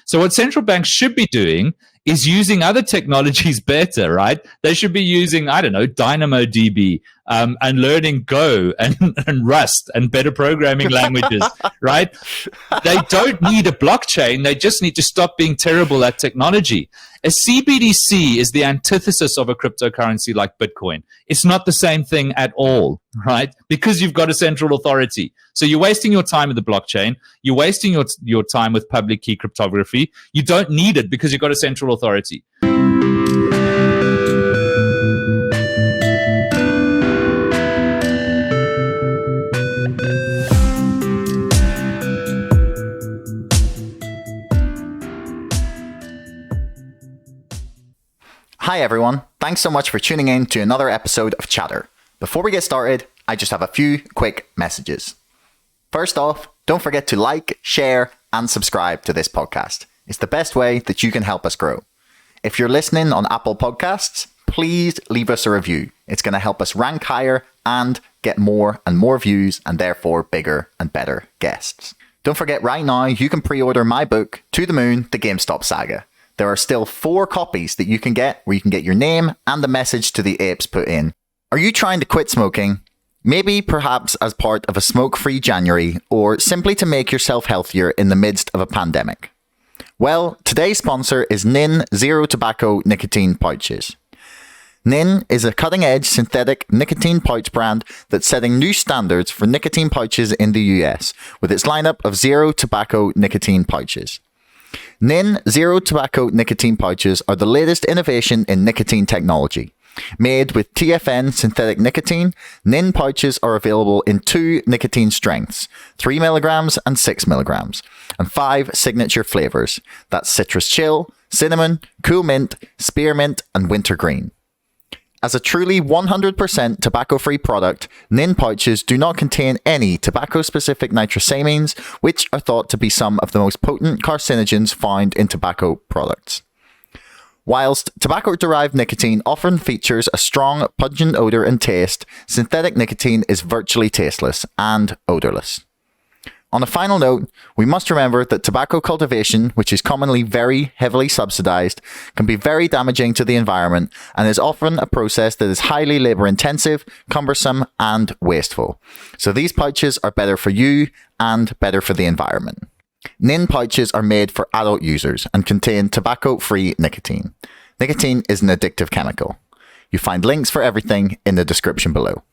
So what central banks should be doing is using other technologies better, right? They should be using, I don't know, DynamoDB, and learning Go and Rust and better programming languages, right? They don't need a blockchain. They just need to stop being terrible at technology. A CBDC is the antithesis of a cryptocurrency like Bitcoin. It's not the same thing at all, right? Because you've got a central authority. So you're wasting your time with the blockchain. You're wasting your time with public key cryptography. You don't need it because you've got a central authority. Hi everyone, thanks so much for tuning in to another episode of Chatter. Before we get started, I just have a few quick messages. First off, don't forget to like, share, and subscribe to this podcast. It's the best way that you can help us grow. If you're listening on Apple Podcasts, please leave us a review. It's going to help us rank higher and get more and more views and therefore bigger and better guests. Don't forget right now you can pre-order my book, To the Moon, The GameStop Saga. There are still 4 copies that you can get where you can get your name and the message to the apes put in. Are you trying to quit smoking? Maybe perhaps as part of a smoke-free January or simply to make yourself healthier in the midst of a pandemic? Well, today's sponsor is Nin Zero Tobacco Nicotine Pouches. Nin is a cutting-edge synthetic nicotine pouch brand that's setting new standards for nicotine pouches in the US with its lineup of zero tobacco nicotine pouches. Nin Zero Tobacco Nicotine Pouches are the latest innovation in nicotine technology. Made with TFN synthetic nicotine, Nin pouches are available in 2 nicotine strengths, 3 milligrams and 6 milligrams, and 5 signature flavors. That's citrus chill, cinnamon, cool mint, spearmint, and wintergreen. As a truly 100% tobacco-free product, Nin pouches do not contain any tobacco-specific nitrosamines, which are thought to be some of the most potent carcinogens found in tobacco products. Whilst tobacco-derived nicotine often features a strong, pungent odor and taste, synthetic nicotine is virtually tasteless and odorless. On a final note, we must remember that tobacco cultivation, which is commonly very heavily subsidized, can be very damaging to the environment and is often a process that is highly labor-intensive, cumbersome, and wasteful. So these pouches are better for you and better for the environment. Nin pouches are made for adult users and contain tobacco-free nicotine. Nicotine is an addictive chemical. You find links for everything in the description below.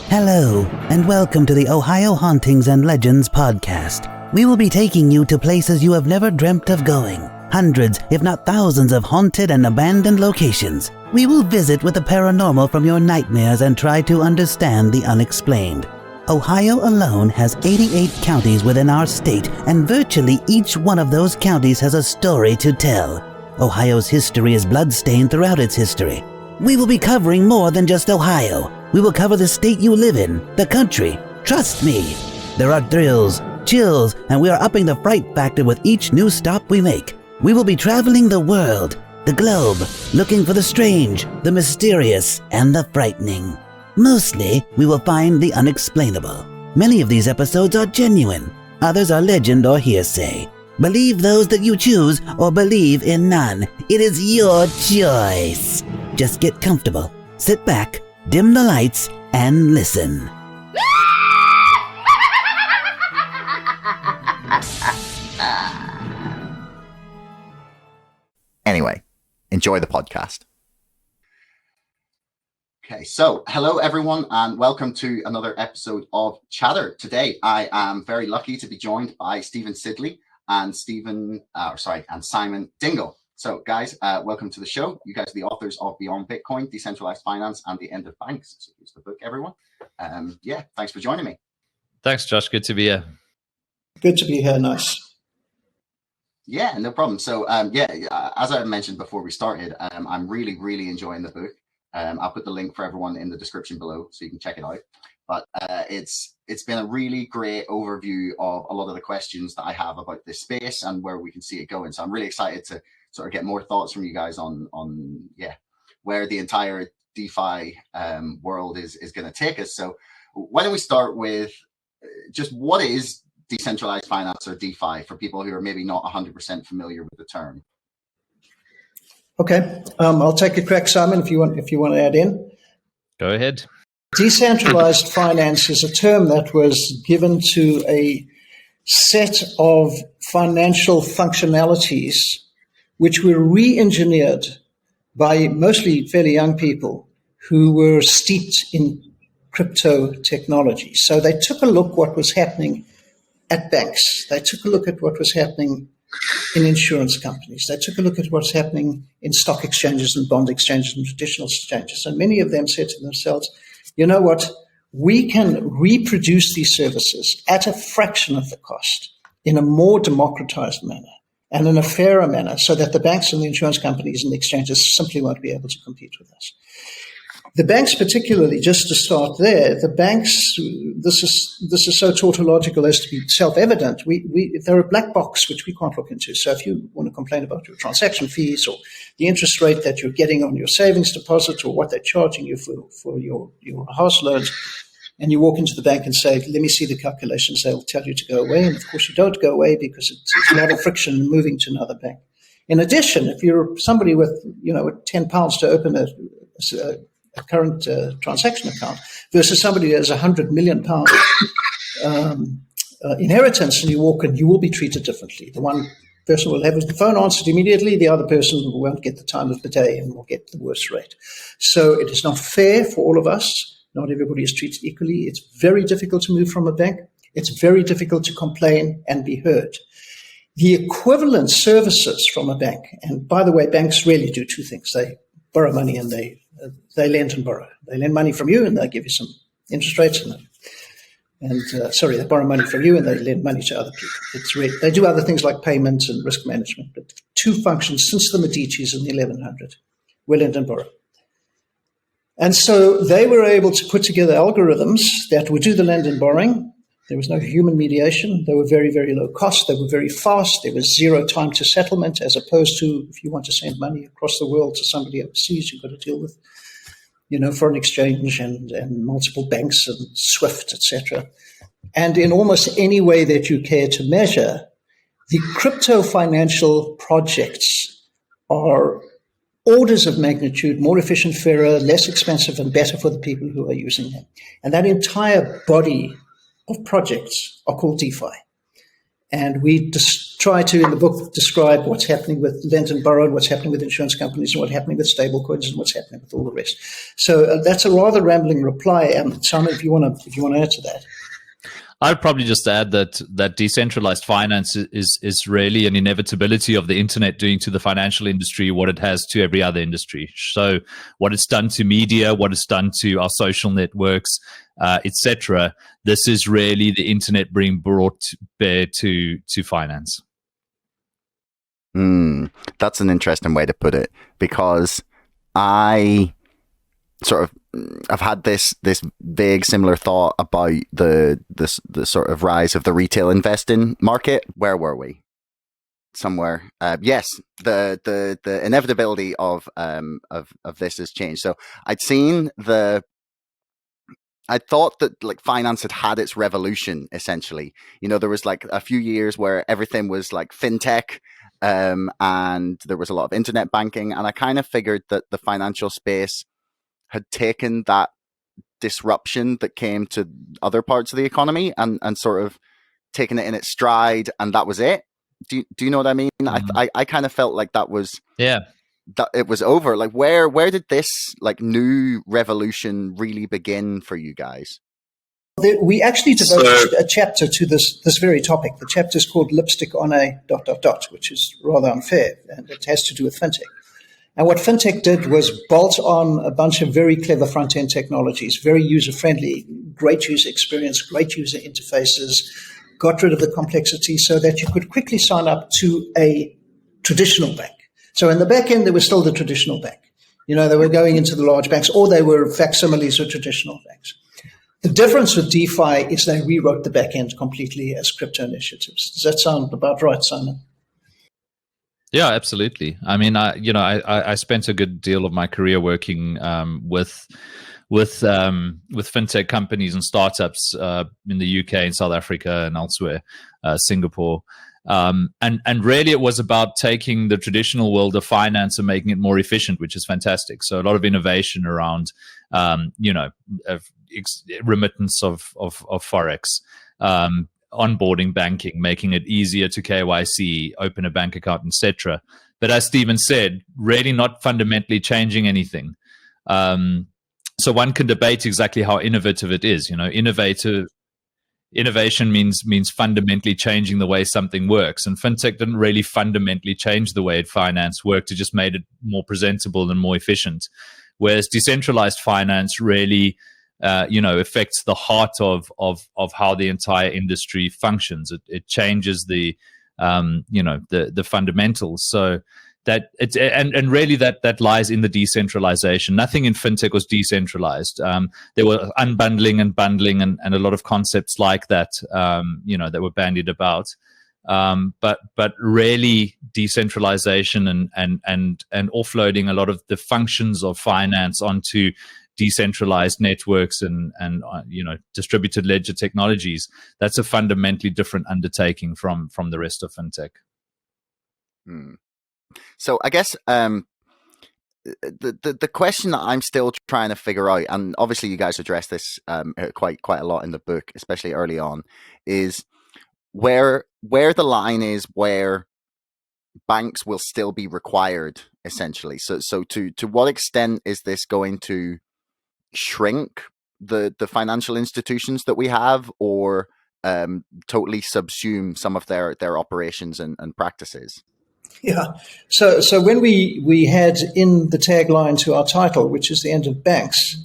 Hello, and welcome to the Ohio Hauntings and Legends podcast. We will be taking you to places you have never dreamt of going. Hundreds, if not thousands of haunted and abandoned locations. We will visit with the paranormal from your nightmares and try to understand the unexplained. Ohio alone has 88 counties within our state, and virtually each one of those counties has a story to tell. Ohio's history is bloodstained throughout its history. We will be covering more than just Ohio. We will cover the state you live in, the country. Trust me. There are thrills, chills, and we are upping the fright factor with each new stop we make. We will be traveling the world, the globe, looking for the strange, the mysterious, and the frightening. Mostly, we will find the unexplainable. Many of these episodes are genuine. Others are legend or hearsay. Believe those that you choose or believe in none. It is your choice. Just get comfortable, sit back, dim the lights, and listen. Anyway, enjoy the podcast. Okay, so hello everyone and welcome to another episode of Chatter. Today I am very lucky to be joined by Stephen Sidley and Simon Dingle. So guys, welcome to the show. You guys are the authors of Beyond Bitcoin, Decentralized Finance, and The End of Banks. So here's the book, everyone. Thanks for joining me. Thanks, Josh. Good to be here. Good to be here. Nice. Yeah, no problem. So as I mentioned before we started, I'm really, really enjoying the book. I'll put the link for everyone in the description below so you can check it out. But it's been a really great overview of a lot of the questions that I have about this space and where we can see it going. So I'm really excited to sort of get more thoughts from you guys on where the entire DeFi world is going to take us. So why don't we start with just what is decentralized finance or DeFi for people who are maybe not 100% familiar with the term? Okay, I'll take a crack, Simon, if you want to add in. Go ahead. Decentralized finance is a term that was given to a set of financial functionalities which were re-engineered by mostly fairly young people who were steeped in crypto technology. So they took a look what was happening at banks. They took a look at what was happening in insurance companies. They took a look at what's happening in stock exchanges and bond exchanges and traditional exchanges. And many of them said to themselves, you know what, we can reproduce these services at a fraction of the cost in a more democratized manner and in a fairer manner so that the banks and the insurance companies and the exchanges simply won't be able to compete with us. The banks particularly, just to start there, the banks, this is so tautological as to be self-evident. They're a black box which we can't look into. So if you want to complain about your transaction fees or the interest rate that you're getting on your savings deposit or what they're charging you for your house loans, and you walk into the bank and say, let me see the calculations, they'll tell you to go away. And of course you don't go away because it's a lot of friction in moving to another bank. In addition, if you're somebody with, with £10 to open a current transaction account versus somebody who has £100 million inheritance, and you walk in, you will be treated differently. The one person will have the phone answered immediately, the other person won't get the time of the day and will get the worst rate. So it is not fair for all of us. Not everybody is treated equally. It's very difficult to move from a bank. It's very difficult to complain and be heard. The equivalent services from a bank, and by the way, banks really do two things. They borrow money and they lend and borrow. They lend money from you and they give you some interest rates. They borrow money from you and they lend money to other people. They do other things like payments and risk management, but two functions since the Medicis in the 1100, we lend and borrow. And so they were able to put together algorithms that would do the lend and borrowing. There was no human mediation. They were very, very low cost. They were very fast. There was zero time to settlement, as opposed to if you want to send money across the world to somebody overseas, you've got to deal with, foreign exchange and multiple banks and SWIFT, etc. And in almost any way that you care to measure, the crypto financial projects are orders of magnitude more efficient, fairer, less expensive, and better for the people who are using them. And that entire body of projects are called DeFi. And we try to, in the book, describe what's happening with lend and borrow, and what's happening with insurance companies, and what's happening with stablecoins, and what's happening with all the rest. So that's a rather rambling reply. Simon, if you want to add to that. I'd probably just add that decentralized finance is really an inevitability of the internet doing to the financial industry what it has to every other industry. So what it's done to media, what it's done to our social networks, etc. This is really the internet being brought to bear to finance. That's an interesting way to put it, because I've had this vague similar thought about the sort of rise of the retail investing market. Where were we? Somewhere. Yes, the inevitability of this has changed. So I thought that like finance had its revolution essentially. There was like a few years where everything was like fintech, and there was a lot of internet banking, and I kind of figured that the financial space had taken that disruption that came to other parts of the economy and sort of taken it in its stride, and that was it. Do you know what I mean? Mm-hmm. I kind of felt like that it was over. Like where did this like new revolution really begin for you guys? We actually devoted a chapter to this very topic. The chapter is called Lipstick on a ... which is rather unfair, and it has to do with fintech. And what fintech did was bolt on a bunch of very clever front-end technologies, very user-friendly, great user experience, great user interfaces, got rid of the complexity so that you could quickly sign up to a traditional bank. So in the back end, there was still the traditional bank. They were going into the large banks, or they were facsimiles of traditional banks. The difference with DeFi is they rewrote the back end completely as crypto initiatives. Does that sound about right, Simon? Yeah, absolutely. I mean, I spent a good deal of my career working with fintech companies and startups in the UK and South Africa and elsewhere, Singapore. And really it was about taking the traditional world of finance and making it more efficient, which is fantastic. So a lot of innovation around, remittance of Forex, onboarding banking, making it easier to KYC, open a bank account, etc. But as Stephen said, really not fundamentally changing anything. So one can debate exactly how innovative it is. Innovation means fundamentally changing the way something works. And fintech didn't really fundamentally change the way finance worked. It just made it more presentable and more efficient. Whereas decentralized finance really, affects the heart of how the entire industry functions. It changes the fundamentals. So that it's and really that lies in the decentralization. Nothing in fintech was decentralized. There were unbundling and bundling and a lot of concepts like that, that were bandied about. But really decentralization and offloading a lot of the functions of finance onto decentralized networks and distributed ledger technologies. That's a fundamentally different undertaking from the rest of fintech. So I guess the question that I'm still trying to figure out, and obviously you guys address this quite a lot in the book, especially early on, is where the line is where banks will still be required, essentially. So to what extent is this going to shrink the financial institutions that we have, or totally subsume some of their operations and practices? Yeah. So when we had in the tagline to our title, which is the end of banks,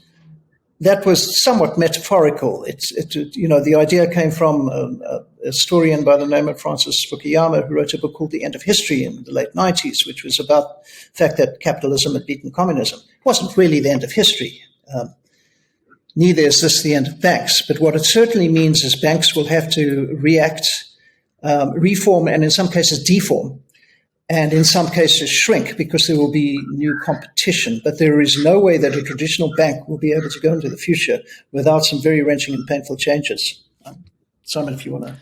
that was somewhat metaphorical. The idea came from a historian by the name of Francis Fukuyama, who wrote a book called The End of History in the late 90s, which was about the fact that capitalism had beaten communism. It wasn't really the end of history. Neither is this the end of banks. But what it certainly means is banks will have to react, reform, and in some cases deform, and in some cases shrink, because there will be new competition. But there is no way that a traditional bank will be able to go into the future without some very wrenching and painful changes. Simon, if you want to.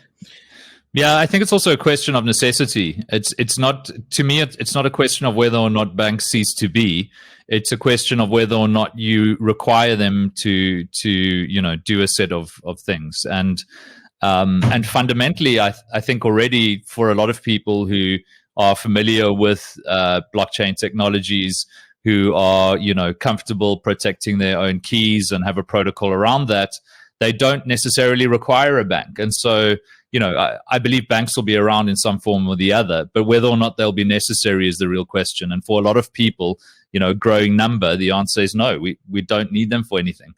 Yeah, I think it's also a question of necessity. It's not, to me, it's not a question of whether or not banks cease to be. It's a question of whether or not you require them to do a set of things. And fundamentally, I think already for a lot of people who are familiar with blockchain technologies, who are comfortable protecting their own keys and have a protocol around that, they don't necessarily require a bank. And so I believe banks will be around in some form or the other, but whether or not they'll be necessary is the real question. And for a lot of people, a growing number, the answer is no, we don't need them for anything.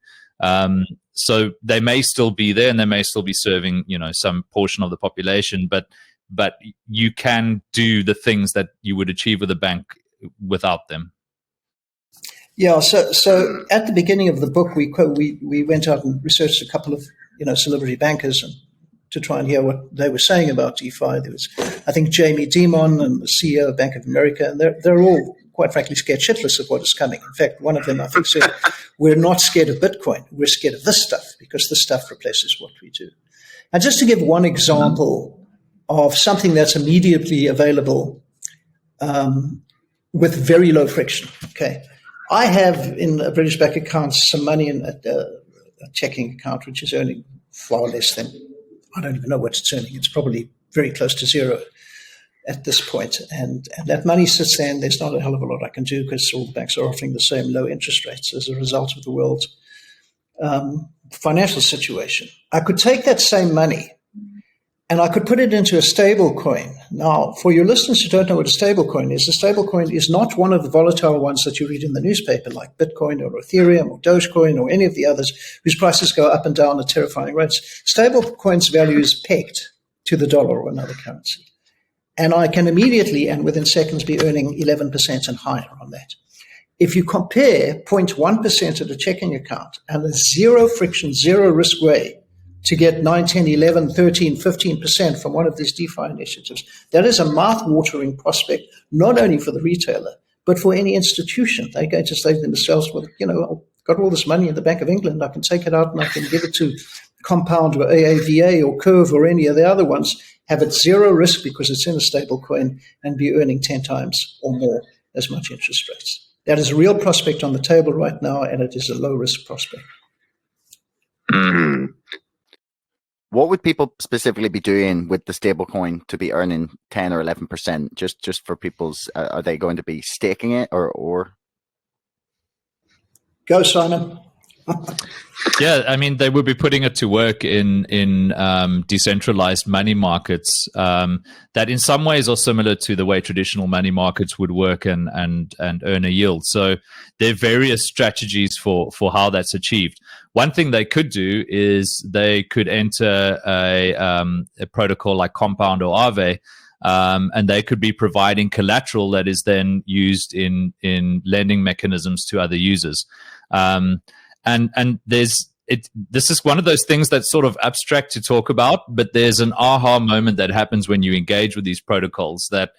So they may still be there and they may still be serving, some portion of the population, but you can do the things that you would achieve with a bank without them. Yeah, so at the beginning of the book, we went out and researched a couple of celebrity bankers and to try and hear what they were saying about DeFi. There was, I think, Jamie Dimon and the CEO of Bank of America, and they're all, quite frankly, scared shitless of what is coming. In fact, one of them, I think, said, "We're not scared of Bitcoin. We're scared of this stuff because this stuff replaces what we do." And just to give one example of something that's immediately available with very low friction. Okay, I have in a British bank account some money in a checking account which is earning far less than, I don't even know what it's earning. It's probably very close to zero at this point. And that money sits there, and there's not a hell of a lot I can do because all the banks are offering the same low interest rates as a result of the world's financial situation. I could take that same money and I could put it into a stable coin. Now, for your listeners who don't know what a stable coin is, a stable coin is not one of the volatile ones that you read in the newspaper, like Bitcoin or Ethereum or Dogecoin or any of the others whose prices go up and down at terrifying rates. Stable coins' value is pegged to the dollar or another currency. And I can immediately and within seconds be earning 11% and higher on that. If you compare 0.1% of a checking account and a zero friction, zero risk way to get 9, 10, 11, 13, 15% from one of these DeFi initiatives, that is a mouth-watering prospect, not only for the retailer, but for any institution. They're going to say to themselves, well, got all this money in the Bank of England. I can take it out and I can give it to Compound or AAVA or Curve or any of the other ones, have it zero risk because it's in a stable coin, and be earning 10 times or more as much interest rates. That is a real prospect on the table right now, and it is a low-risk prospect. What would people specifically be doing with the stablecoin to be earning 10 or 11%? Just for people's, are they going to be staking it or? Go, Simon. Yeah, I mean, they would be putting it to work in decentralized money markets that in some ways are similar to the way traditional money markets would work and earn a yield. So there are various strategies for how that's achieved. One thing they could do is they could enter a protocol like Compound or Aave, and they could be providing collateral that is then used in lending mechanisms to other users. And this is one of those things that's sort of abstract to talk about, but there's an aha moment that happens when you engage with these protocols that,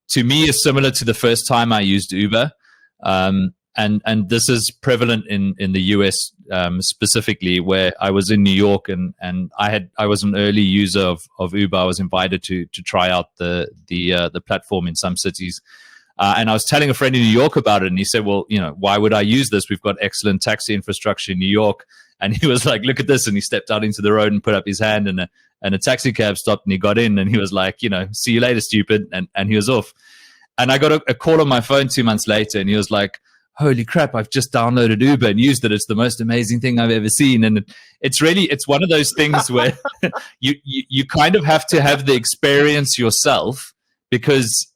to me, is similar to the first time I used Uber. And this is prevalent in the US specifically, where I was in New York and I was an early user of Uber. I was invited to try out the platform in some cities. And I was telling a friend in New York about it, and he said, well, why would I use this? We've got excellent taxi infrastructure in New York. And he was like, look at this. And he stepped out into the road and put up his hand, and a taxi cab stopped, and he got in, and he was like, see you later, stupid. And he was off. And I got a call on my phone 2 months later, and he was like, holy crap, I've just downloaded Uber and used it. It's the most amazing thing I've ever seen. And it's one of those things where you kind of have to have the experience yourself, because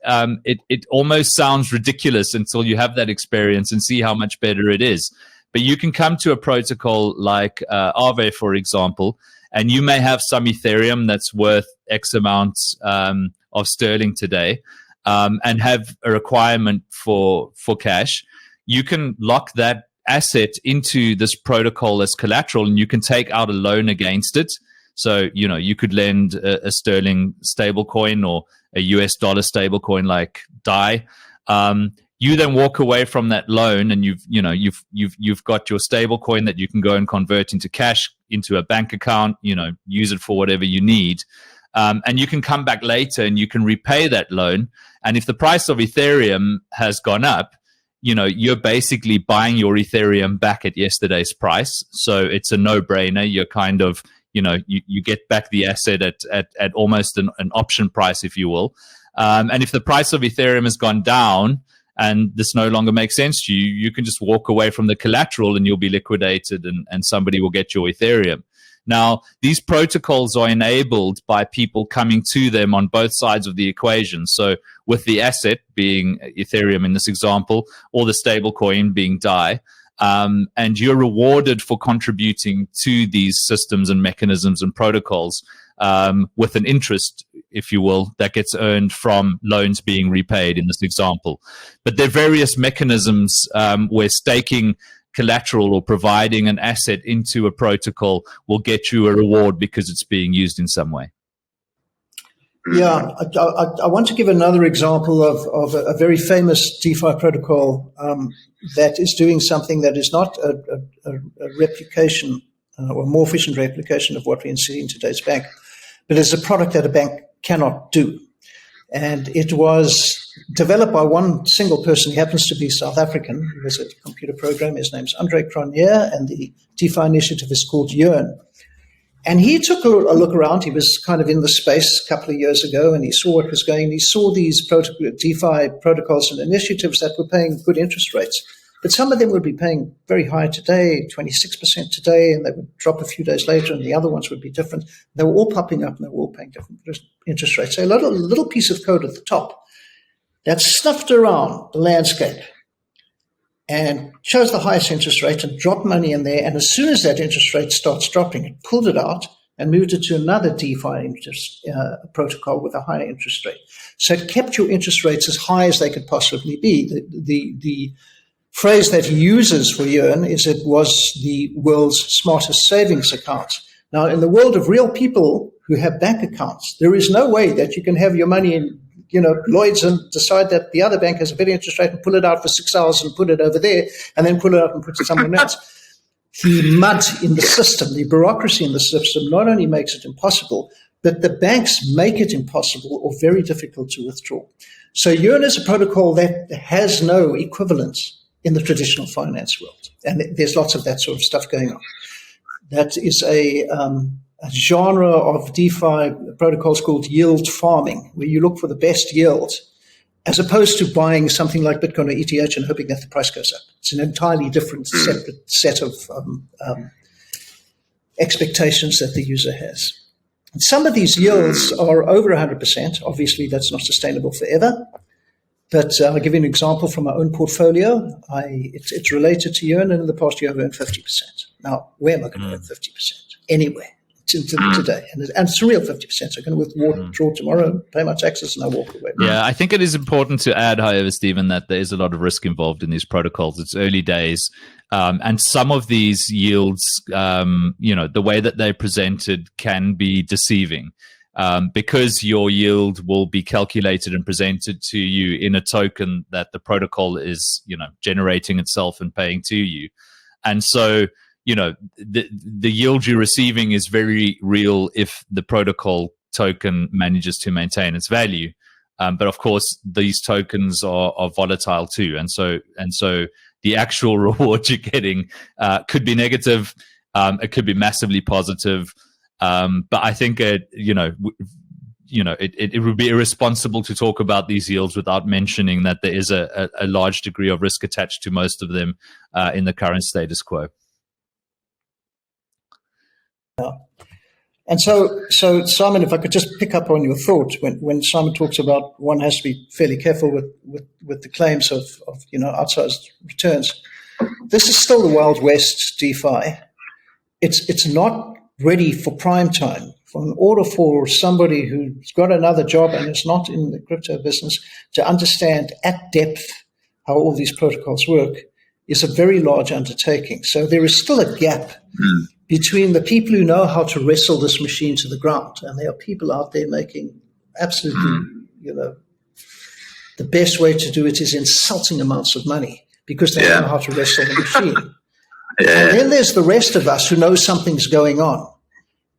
it almost sounds ridiculous until you have that experience and see how much better it is. But you can come to a protocol like Aave, for example, and you may have some Ethereum that's worth X amount of sterling today, and have a requirement for cash. You can lock that asset into this protocol as collateral, and you can take out a loan against it. So, you could lend a sterling stablecoin or a US dollar stablecoin like DAI. You then walk away from that loan, and you've got your stablecoin that you can go and convert into cash, into a bank account, use it for whatever you need. And you can come back later and you can repay that loan. And if the price of Ethereum has gone up, you're basically buying your Ethereum back at yesterday's price. So it's a no-brainer. You're kind of, you get back the asset at almost an option price, if you will. And if the price of Ethereum has gone down and this no longer makes sense to you, you can just walk away from the collateral and you'll be liquidated, and somebody will get your Ethereum. Now, these protocols are enabled by people coming to them on both sides of the equation. So with the asset being Ethereum in this example, or the stable coin being DAI, and you're rewarded for contributing to these systems and mechanisms and protocols with an interest, if you will, that gets earned from loans being repaid in this example. But there are various mechanisms where staking collateral or providing an asset into a protocol will get you a reward because it's being used in some way. Yeah, I want to give another example of a very famous DeFi protocol that is doing something that is not a replication or a more efficient replication of what we see in today's bank, but it's a product that a bank cannot do. And it was developed by one single person. He happens to be South African. He was a computer programmer. His name's Andre Cronje, and the DeFi initiative is called Yearn. And he took a look around. He was kind of in the space a couple of years ago, and he saw what was going. He saw these DeFi protocols and initiatives that were paying good interest rates. But some of them would be paying very high today, 26% today, and they would drop a few days later, and the other ones would be different. They were all popping up, and they were all paying different interest rates. So a little piece of code at the top that snuffed around the landscape and chose the highest interest rate and dropped money in there. And as soon as that interest rate starts dropping, it pulled it out and moved it to another DeFi protocol with a higher interest rate. So it kept your interest rates as high as they could possibly be. The phrase that he uses for Yearn is it was the world's smartest savings account. Now, in the world of real people who have bank accounts, there is no way that you can have your money in Lloyd's and decide that the other bank has a better interest rate and pull it out for 6 hours and put it over there and then pull it out and put it somewhere else. the mud in the system, the bureaucracy in the system, not only makes it impossible, but the banks make it impossible or very difficult to withdraw. So yeild is a protocol that has no equivalent in the traditional finance world. And there's lots of that sort of stuff going on. That is a genre of DeFi protocols called yield farming, where you look for the best yield, as opposed to buying something like Bitcoin or ETH and hoping that the price goes up. It's an entirely different separate set of expectations that the user has. And some of these yields are over 100%. Obviously, that's not sustainable forever. But I'll give you an example from my own portfolio. It's related to yeild, and in the past year I've earned 50%. Now, where am I going to earn 50%? Anywhere. Today, and it's a real 50%. So I'm going to withdraw tomorrow, pay my taxes, and I walk away. Yeah, I think it is important to add, however, Stephen, that there is a lot of risk involved in these protocols. It's early days, and some of these yields, the way that they're presented can be deceiving, because your yield will be calculated and presented to you in a token that the protocol is, generating itself and paying to you, and so. The yield you're receiving is very real if the protocol token manages to maintain its value. But of course, these tokens are volatile too. And so the actual reward you're getting could be negative. It could be massively positive. But I think, it would be irresponsible to talk about these yields without mentioning that there is a large degree of risk attached to most of them in the current status quo. Yeah. And so Simon, if I could just pick up on your thought, when Simon talks about one has to be fairly careful with the claims of outsized returns, this is still the Wild West DeFi. It's not ready for prime time. In order for somebody who's got another job and is not in the crypto business to understand at depth how all these protocols work is a very large undertaking. So there is still a gap between the people who know how to wrestle this machine to the ground, and there are people out there making absolutely, the best way to do it is insulting amounts of money because they know how to wrestle the machine. And then there's the rest of us who know something's going on.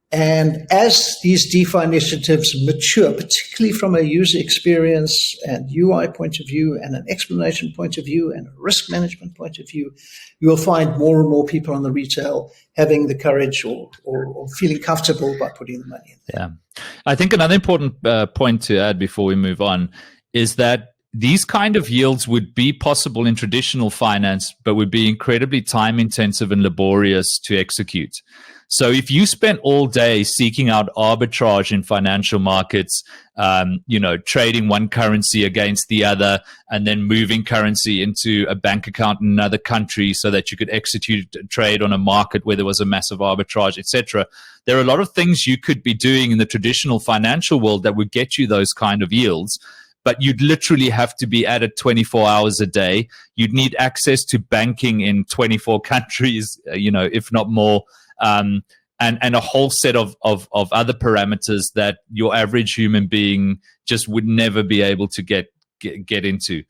And as these DeFi initiatives mature, particularly from a user experience and UI point of view and an explanation point of view and a risk management point of view, you will find more and more people on the retail having the courage or feeling comfortable by putting the money in there. Yeah. I think another important point to add before we move on is that these kind of yields would be possible in traditional finance, but would be incredibly time intensive and laborious to execute. So if you spent all day seeking out arbitrage in financial markets, trading one currency against the other and then moving currency into a bank account in another country so that you could execute a trade on a market where there was a massive arbitrage, etc. There are a lot of things you could be doing in the traditional financial world that would get you those kind of yields. But you'd literally have to be at it 24 hours a day. You'd need access to banking in 24 countries, if not more. And a whole set of other parameters that your average human being just would never be able to get into.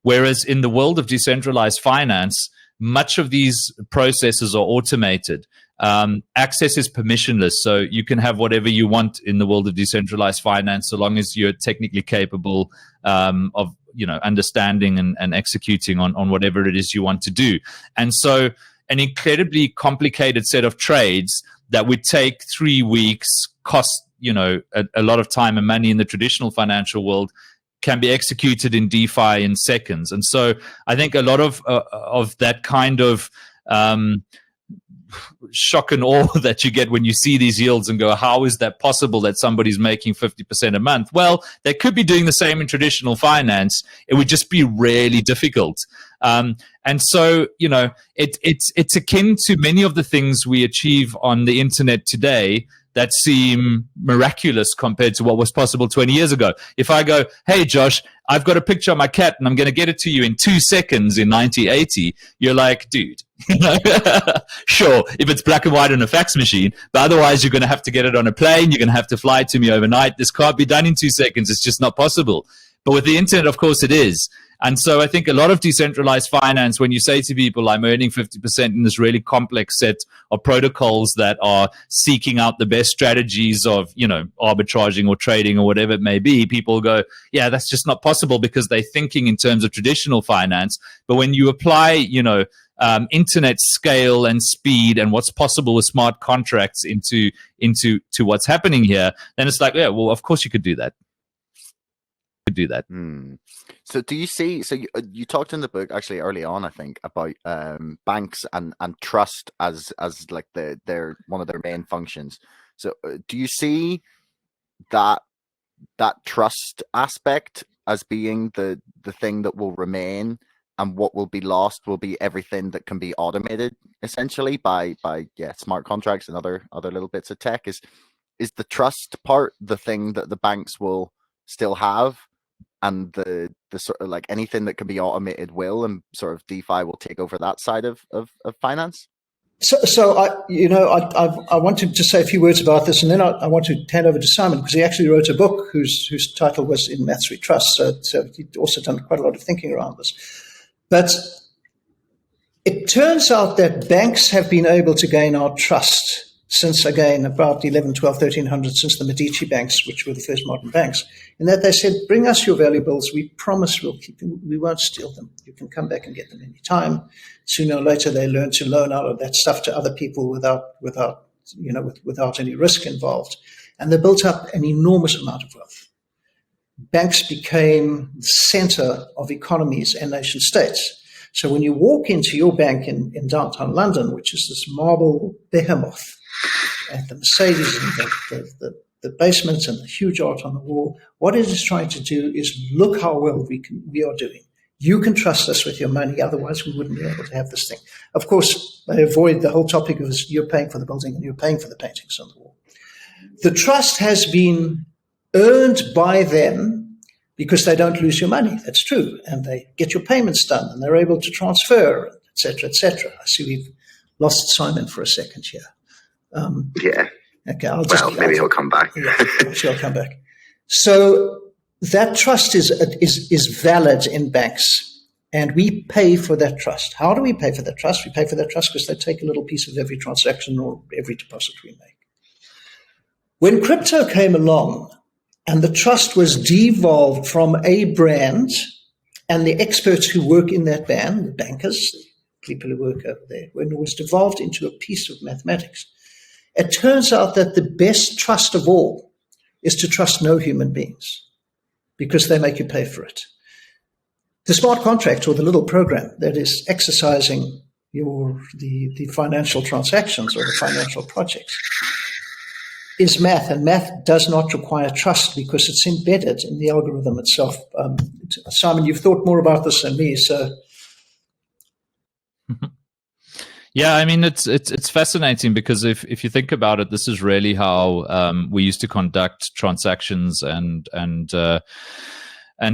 Whereas in the world of decentralized finance, much of these processes are automated. Access is permissionless, so you can have whatever you want in the world of decentralized finance, so long as you're technically capable of understanding and executing on whatever it is you want to do. And so an incredibly complicated set of trades that would take 3 weeks, cost a lot of time and money in the traditional financial world, can be executed in DeFi in seconds. And so I think a lot of that kind of shock and awe that you get when you see these yields and go, how is that possible that somebody's making 50% a month? Well, they could be doing the same in traditional finance. It would just be really difficult. And so, it's akin to many of the things we achieve on the internet today that seem miraculous compared to what was possible 20 years ago. If I go, hey, Josh, I've got a picture of my cat and I'm going to get it to you in 2 seconds in 1980, you're like, dude, sure, if it's black and white on a fax machine, but otherwise you're going to have to get it on a plane, you're going to have to fly it to me overnight. This can't be done in 2 seconds. It's just not possible. But with the internet, of course, it is. And so I think a lot of decentralized finance, when you say to people, I'm earning 50% in this really complex set of protocols that are seeking out the best strategies of, arbitraging or trading or whatever it may be, people go, yeah, that's just not possible because they're thinking in terms of traditional finance. But when you apply, internet scale and speed and what's possible with smart contracts into what's happening here, then it's like, yeah, well, of course you could do that. So do you see, you talked in the book actually early on, I think, about banks and trust as like their one of their main functions. So do you see that trust aspect as being the thing that will remain, and what will be lost will be everything that can be automated essentially by smart contracts and other little bits of tech? Is the trust part the thing that the banks will still have, and the sort of like anything that can be automated will, and sort of DeFi will take over that side of finance? So I want to just say a few words about this, and then I want to hand over to Simon, because he actually wrote a book whose title was In Maths We Trust. So he'd also done quite a lot of thinking around this. But it turns out that banks have been able to gain our trust since, again, about the 11, 12, 1300s, since the Medici banks, which were the first modern banks, in that they said, bring us your valuables. We promise we'll keep them. We won't steal them. You can come back and get them any time. Sooner or later, they learn to loan out of that stuff to other people without any risk involved. And they built up an enormous amount of wealth. Banks became the center of economies and nation states. So when you walk into your bank in downtown London, which is this marble behemoth, and the Mercedes and the basements and the huge art on the wall, what it is trying to do is look how well we are doing. You can trust us with your money, otherwise we wouldn't be able to have this thing. Of course, they avoid the whole topic of you're paying for the building and you're paying for the paintings on the wall. The trust has been earned by them because they don't lose your money. That's true. And they get your payments done and they're able to transfer, et cetera, et cetera. I see we've lost Simon for a second here. Yeah. Okay. Maybe he'll come back. Yeah, I'm sure he'll come back. So that trust is valid in banks, and we pay for that trust. How do we pay for that trust? We pay for that trust because they take a little piece of every transaction or every deposit we make. When crypto came along and the trust was devolved from a brand and the experts who work in that band, the bankers, the people who work over there, when it was devolved into a piece of mathematics, it turns out that the best trust of all is to trust no human beings because they make you pay for it. The smart contract, or the little program that is exercising the financial transactions or the financial projects, is math, and math does not require trust because it's embedded in the algorithm itself. Simon, you've thought more about this than me, so... Yeah, I mean, it's fascinating because if you think about it, this is really how we used to conduct transactions and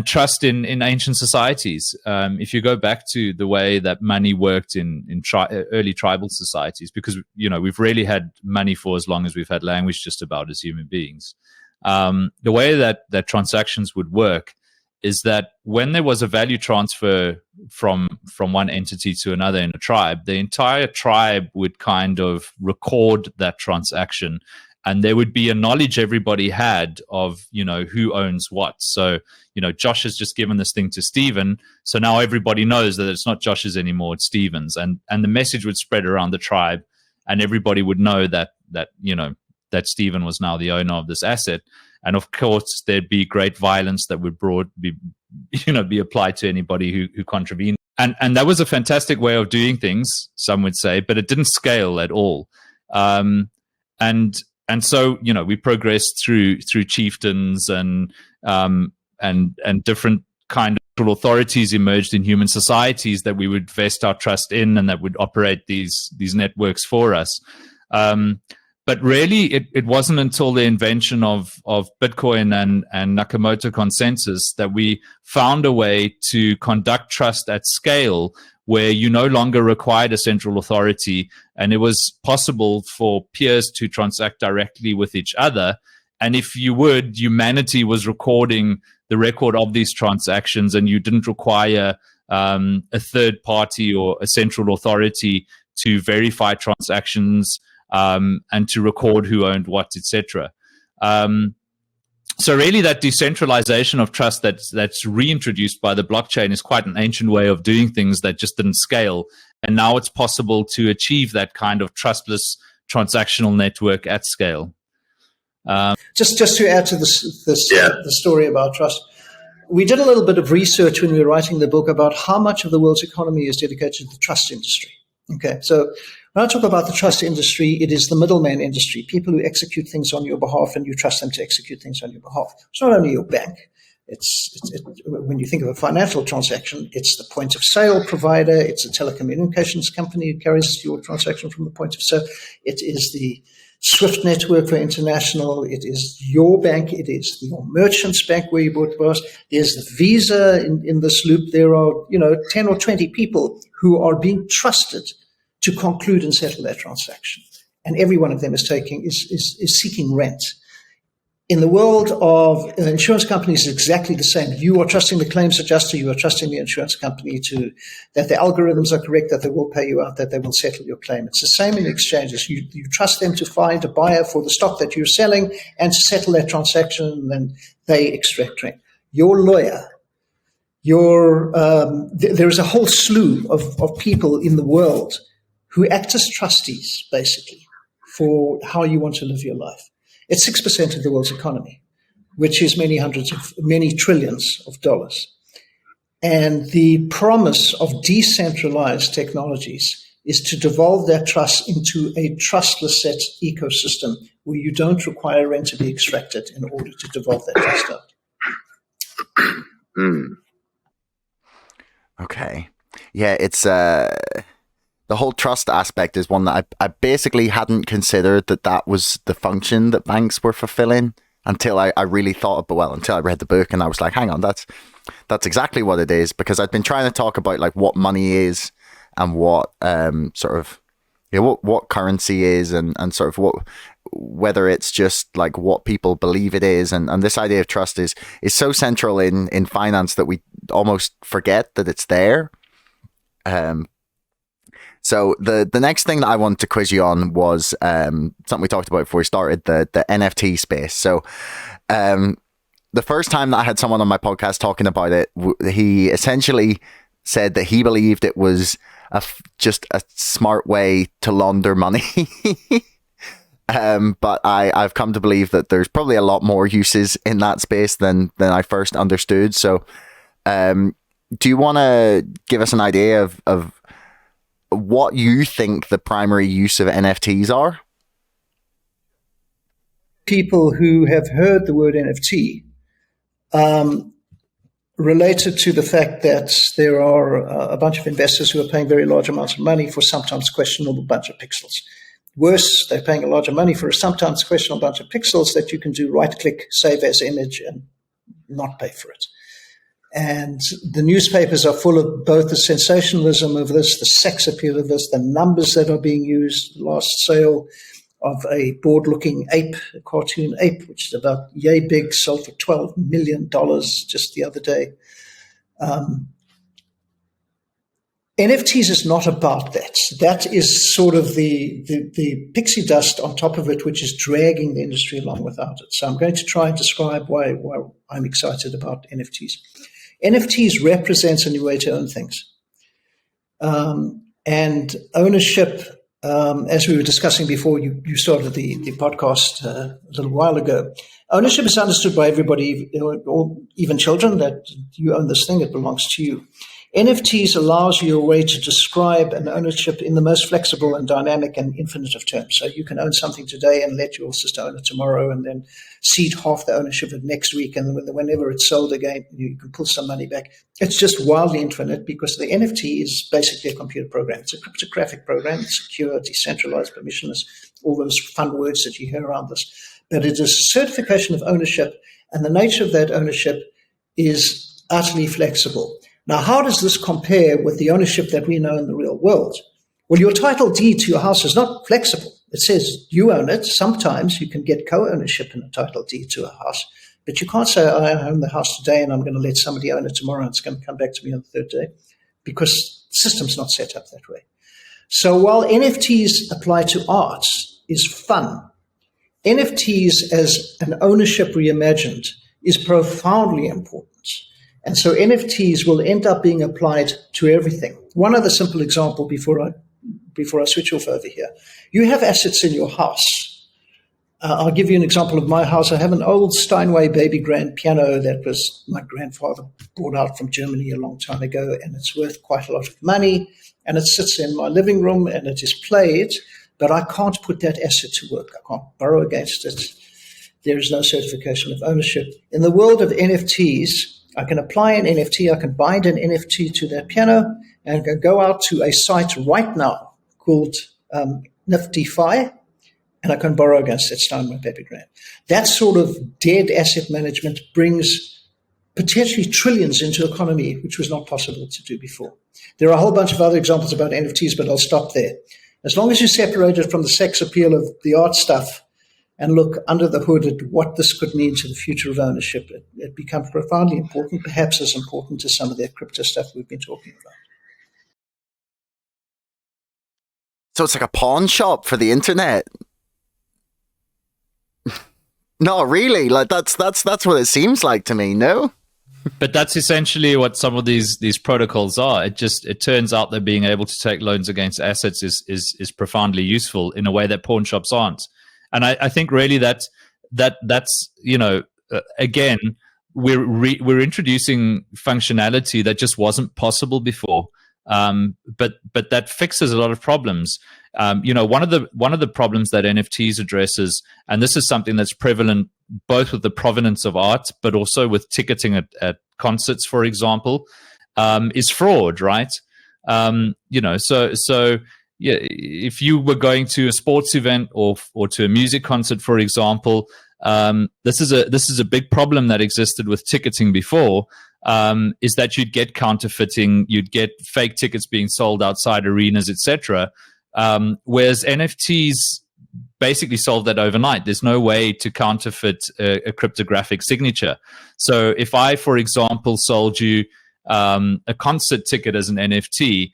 trust in ancient societies. If you go back to the way that money worked in early tribal societies, because we've really had money for as long as we've had language, just about, as human beings. The way that transactions would work is that when there was a value transfer from one entity to another in a tribe, the entire tribe would kind of record that transaction, and there would be a knowledge everybody had of, who owns what. So, Josh has just given this thing to Stephen, so now everybody knows that it's not Josh's anymore, it's Stephen's, and the message would spread around the tribe, and everybody would know that Stephen was now the owner of this asset. And of course, there'd be great violence that would be applied to anybody who contravened. And that was a fantastic way of doing things, some would say, but it didn't scale at all. And so we progressed through chieftains and different kind of authorities emerged in human societies that we would vest our trust in and that would operate these networks for us. But really, it wasn't until the invention of Bitcoin and Nakamoto consensus that we found a way to conduct trust at scale where you no longer required a central authority, and it was possible for peers to transact directly with each other. And if you would, humanity was recording the record of these transactions, and you didn't require a third party or a central authority to verify transactions and to record who owned what, etc. So really that decentralization of trust that's reintroduced by the blockchain is quite an ancient way of doing things that just didn't scale. And now it's possible to achieve that kind of trustless transactional network at scale. Just to add to the story about trust, we did a little bit of research when we were writing the book about how much of the world's economy is dedicated to the trust industry. Okay, so when I talk about the trust industry, it is the middleman industry, people who execute things on your behalf and you trust them to execute things on your behalf. It's not only your bank. When you think of a financial transaction, it's the point of sale provider, it's a telecommunications company who carries your transaction from the point of sale, it is the SWIFT network for international, it is your bank, it is your merchant's bank where you bought the bus, there's the Visa in this loop. There are 10 or 20 people who are being trusted to conclude and settle that transaction. And every one of them is seeking rent. In the world of insurance companies, it's exactly the same. You are trusting the claims adjuster, you are trusting the insurance company that the algorithms are correct, that they will pay you out, that they will settle your claim. It's the same in exchanges. You trust them to find a buyer for the stock that you're selling and to settle that transaction, and then they extract rent. Your lawyer, there is a whole slew of people in the world who act as trustees, basically, for how you want to live your life. It's 6% of the world's economy, which is many trillions of dollars. And the promise of decentralized technologies is to devolve that trust into a trustless set ecosystem where you don't require rent to be extracted in order to devolve that trust out. Okay. Yeah, it's the whole trust aspect is one that I basically hadn't considered that was the function that banks were fulfilling until I really thought about, until I read the book, and I was like, hang on, that's exactly what it is, because I've been trying to talk about like what money is and what what currency is and sort of whether it's just like what people believe it is, and this idea of trust is so central in finance that we almost forget that it's there. So the next thing that I wanted to quiz you on was something we talked about before we started, the NFT space. So the first time that I had someone on my podcast talking about it, he essentially said that he believed it was just a smart way to launder money. But I've come to believe that there's probably a lot more uses in that space than I first understood. So do you want to give us an idea of what you think the primary use of NFTs are? People who have heard the word NFT related to the fact that there are a bunch of investors who are paying very large amounts of money for sometimes questionable bunch of pixels. Worse, they're paying a lot of money for a sometimes questionable bunch of pixels that you can do right-click, save as image, and not pay for it. And the newspapers are full of both the sensationalism of this, the sex appeal of this, the numbers that are being used. Last sale of a bored-looking ape, a cartoon ape, which is about yay big, sold for $12 million just the other day. NFTs is not about that. That is sort of the pixie dust on top of it, which is dragging the industry along without it. So I'm going to try and describe why I'm excited about NFTs. NFTs represents a new way to own things. And ownership, as we were discussing before you started the podcast a little while ago, ownership is understood by everybody, or even children, that you own this thing, it belongs to you. NFTs allows you a way to describe an ownership in the most flexible and dynamic and infinitive terms. So you can own something today and let your sister own it tomorrow, and then cede half the ownership of next week. And whenever it's sold again, you can pull some money back. It's just wildly infinite because the NFT is basically a computer program. It's a cryptographic program, it's secure, decentralized, permissionless, all those fun words that you hear around this. But it is a certification of ownership, and the nature of that ownership is utterly flexible. Now, how does this compare with the ownership that we know in the real world? Well, your title deed to your house is not flexible. It says you own it. Sometimes you can get co-ownership in a title deed to a house. But you can't say, I own the house today and I'm going to let somebody own it tomorrow and it's going to come back to me on the third day, because the system's not set up that way. So while NFTs apply to art is fun, NFTs as an ownership reimagined is profoundly important. And so NFTs will end up being applied to everything. One other simple example before I switch off over here. You have assets in your house. I'll give you an example of my house. I have an old Steinway baby grand piano that was my grandfather brought out from Germany a long time ago, and it's worth quite a lot of money. And it sits in my living room and it is played, but I can't put that asset to work. I can't borrow against it. There is no certification of ownership. In the world of NFTs, I can apply an NFT, I can bind an NFT to that piano, and I can go out to a site right now called DeFi, and I can borrow against that Steinway baby grand. That sort of dead asset management brings potentially trillions into the economy, which was not possible to do before. There are a whole bunch of other examples about NFTs, but I'll stop there. As long as you separate it from the sex appeal of the art stuff and look under the hood at what this could mean to the future of ownership, it becomes profoundly important, perhaps as important as some of that crypto stuff we've been talking about. So it's like a pawn shop for the internet. No, really, like that's what it seems like to me. No, but that's essentially what some of these protocols are. It turns out that being able to take loans against assets is profoundly useful in a way that pawn shops aren't. And I think really that's again we're introducing functionality that just wasn't possible before. But that fixes a lot of problems. One of the problems that NFTs addresses, and this is something that's prevalent both with the provenance of art, but also with ticketing at concerts, for example, is fraud, right? If you were going to a sports event or to a music concert, for example, this is a big problem that existed with ticketing before. Is that you'd get counterfeiting, you'd get fake tickets being sold outside arenas, etc. Whereas NFTs basically solve that overnight. There's no way to counterfeit a cryptographic signature. So if I, for example, sold you a concert ticket as an NFT,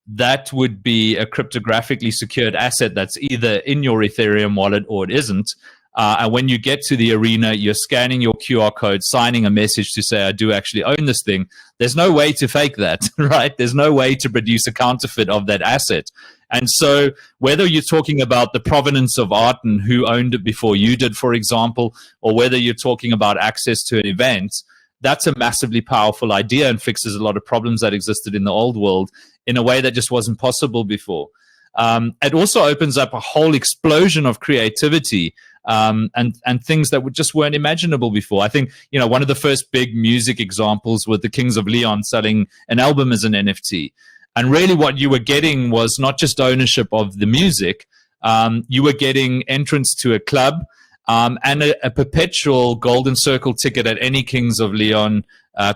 that would be a cryptographically secured asset that's either in your Ethereum wallet or it isn't. And when you get to the arena, you're scanning your QR code, signing a message to say, I do actually own this thing. There's no way to fake that, right? There's no way to produce a counterfeit of that asset. And so whether you're talking about the provenance of art and who owned it before you did, for example, or whether you're talking about access to an event, that's a massively powerful idea and fixes a lot of problems that existed in the old world in a way that just wasn't possible before. It also opens up a whole explosion of creativity and things that just weren't imaginable before. I think, one of the first big music examples with the Kings of Leon selling an album as an NFT. And really what you were getting was not just ownership of the music, you were getting entrance to a club and a perpetual golden circle ticket at any Kings of Leon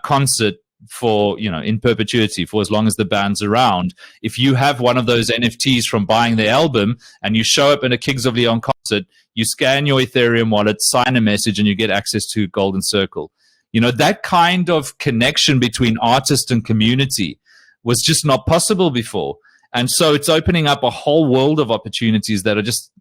concert for, in perpetuity, for as long as the band's around. If you have one of those NFTs from buying the album and you show up in a Kings of Leon concert, you scan your Ethereum wallet, sign a message, and you get access to Golden Circle. That kind of connection between artist and community was just not possible before. And so it's opening up a whole world of opportunities that are just,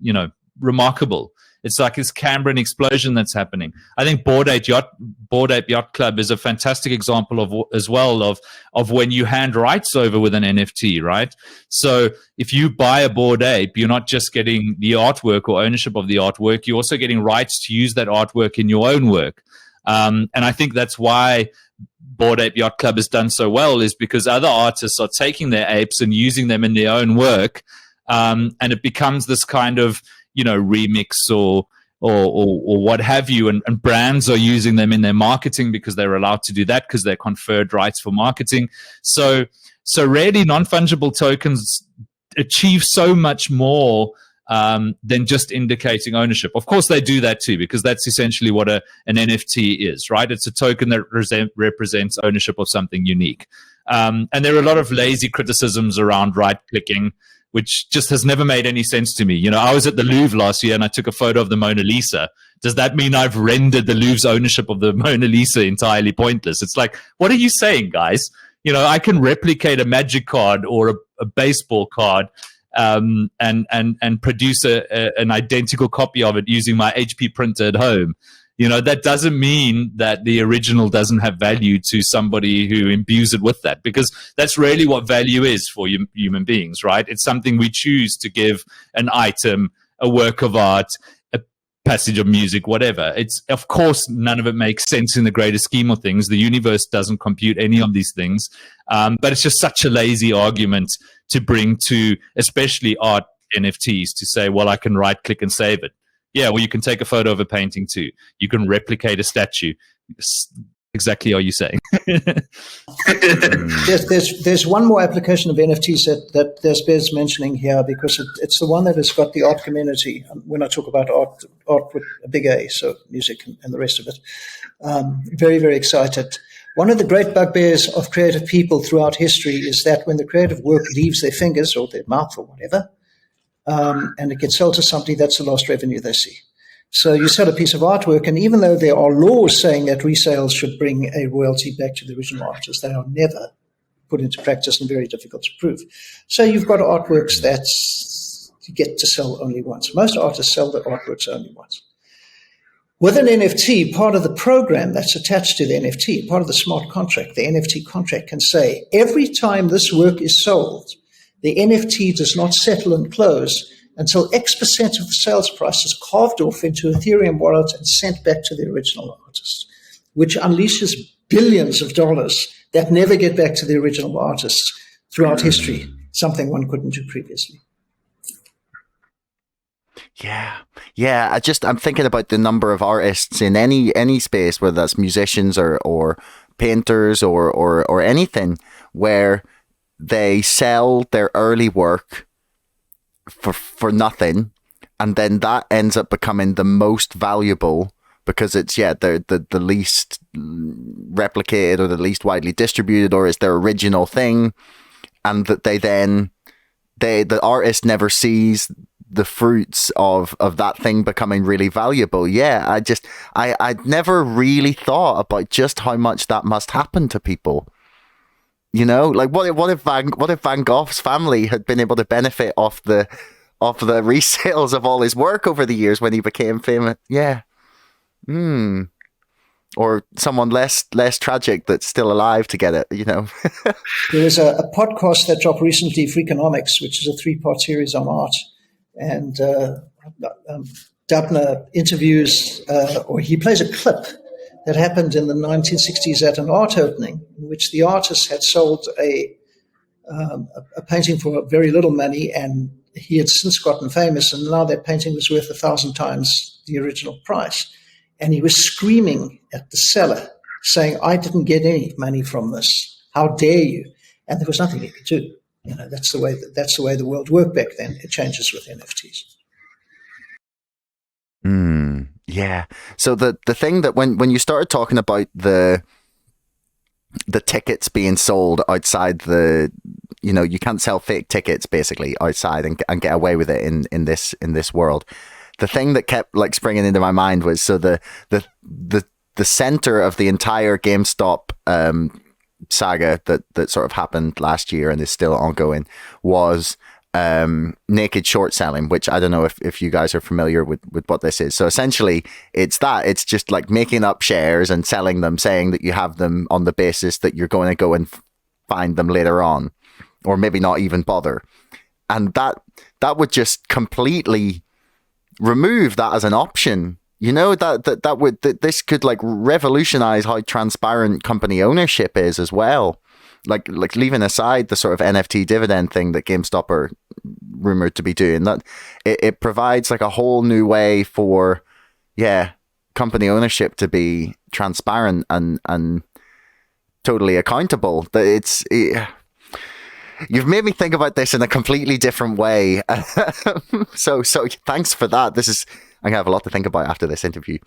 remarkable. It's like this Cambrian explosion that's happening. I think Bored Ape Yacht Club is a fantastic example of when you hand rights over with an NFT, right? So if you buy a Bored Ape, you're not just getting the artwork or ownership of the artwork, you're also getting rights to use that artwork in your own work. And I think that's why Bored Ape Yacht Club has done so well, is because other artists are taking their apes and using them in their own work. And it becomes this kind of, remix or what have you, and brands are using them in their marketing because they're allowed to do that because they're conferred rights for marketing. So really non-fungible tokens achieve so much more than just indicating ownership. Of course, they do that too, because that's essentially what an NFT is, right? It's a token that represents ownership of something unique. And there are a lot of lazy criticisms around right-clicking, which just has never made any sense to me. You know, I was at the Louvre last year and I took a photo of the Mona Lisa. Does that mean I've rendered the Louvre's ownership of the Mona Lisa entirely pointless? It's like, what are you saying, guys? You know, I can replicate a magic card or a baseball card and produce an identical copy of it using my HP printer at home. You know, that doesn't mean that the original doesn't have value to somebody who imbues it with that, because that's really what value is for human beings, right? It's something we choose to give an item, a work of art, a passage of music, whatever. It's, of course, none of it makes sense in the greater scheme of things. The universe doesn't compute any of these things. But it's just such a lazy argument to bring to, especially art NFTs, to say, well, I can right click and save it. Yeah, well, you can take a photo of a painting too. You can replicate a statue. Exactly are you saying? There's one more application of NFTs that bears mentioning here, because it's the one that has got the art community. When I talk about art with a big A, so music and the rest of it, very, very excited. One of the great bugbears of creative people throughout history is that when the creative work leaves their fingers or their mouth or whatever, and it gets sold to somebody, that's the lost revenue they see. So you sell a piece of artwork, and even though there are laws saying that resales should bring a royalty back to the original artist, they are never put into practice and very difficult to prove. So you've got artworks that you get to sell only once. Most artists sell their artworks only once. With an NFT, part of the program that's attached to the NFT, part of the smart contract, the NFT contract can say, every time this work is sold, the NFT does not settle and close until X% of the sales price is carved off into Ethereum wallet and sent back to the original artist, which unleashes billions of dollars that never get back to the original artists throughout history, something one couldn't do previously. Yeah. I'm thinking about the number of artists in any space, whether that's musicians or painters or anything, where they sell their early work for nothing, and then that ends up becoming the most valuable because it's the least replicated or the least widely distributed, or it's their original thing, and that the artist never sees the fruits of that thing becoming really valuable. I'd never really thought about just how much that must happen to people. You know, like what if Van Gogh's family had been able to benefit off the resales of all his work over the years when he became famous? Yeah. Or someone less tragic that's still alive to get it, you know. There was a podcast that dropped recently, Freakonomics, which is a 3-part series on art. And Dubner interviews, or he plays a clip that happened in the 1960s at an art opening, in which the artist had sold a painting for very little money, and he had since gotten famous, and now that painting was worth 1,000 times the original price. And he was screaming at the seller, saying, "I didn't get any money from this. How dare you?" And there was nothing he could do. You know, that's the way the world worked back then. It changes with NFTs. Yeah. So the thing that when you started talking about the tickets being sold outside you can't sell fake tickets basically outside and get away with it in this world. The thing that kept like springing into my mind was the center of the entire GameStop saga that sort of happened last year and is still ongoing was naked short selling, which I don't know if you guys are familiar with what this is. So essentially it's just like making up shares and selling them, saying that you have them on the basis that you're going to go and find them later on, or maybe not even bother. And that would just completely remove that as an option. You know, this could like revolutionize how transparent company ownership is as well. Like leaving aside the sort of NFT dividend thing that GameStop are rumored to be doing, that it provides like a whole new way for company ownership to be transparent and totally accountable. That You've made me think about this in a completely different way. So thanks for that. I'm gonna have a lot to think about after this interview.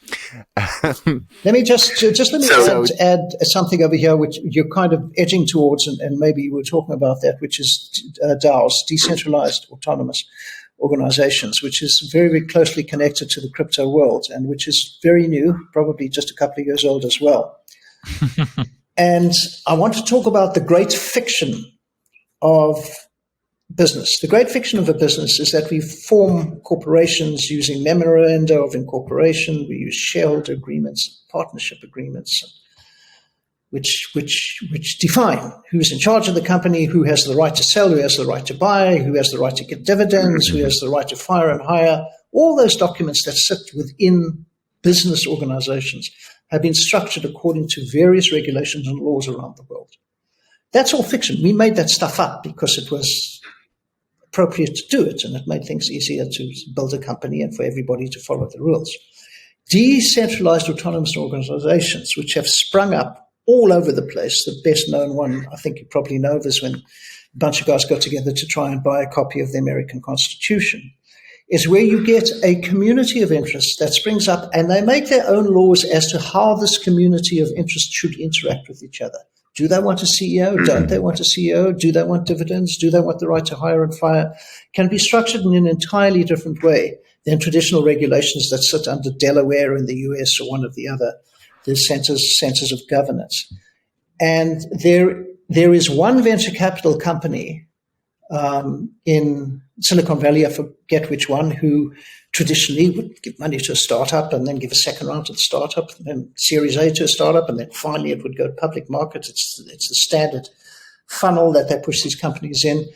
Let me add something over here, which you're kind of edging towards, and maybe you were talking about that, which is DAOs, decentralized autonomous organizations, which is very, very closely connected to the crypto world, and which is very new, probably just a couple of years old as well. And I want to talk about the great fiction of business. The great fiction of a business is that we form corporations using memoranda of incorporation. We use shareholder agreements, partnership agreements, which define who's in charge of the company, who has the right to sell, who has the right to buy, who has the right to get dividends, who has the right to fire and hire. All those documents that sit within business organizations have been structured according to various regulations and laws around the world. That's all fiction. We made that stuff up because it was appropriate to do it, and it made things easier to build a company and for everybody to follow the rules. Decentralized autonomous organizations, which have sprung up all over the place. The best known one, I think you probably know, is when a bunch of guys got together to try and buy a copy of the American Constitution, is where you get a community of interest that springs up, and they make their own laws as to how this community of interest should interact with each other. Do they want a CEO? Don't they want a CEO? Do they want dividends? Do they want the right to hire and fire? Can be structured in an entirely different way than traditional regulations that sit under Delaware in the US or one of the other the centers of governance. And there is one venture capital company in Silicon Valley, I forget which one, who traditionally would give money to a startup and then give a second round to the startup, and then Series A to a startup, and then finally it would go to public markets. It's the standard funnel that they push these companies in.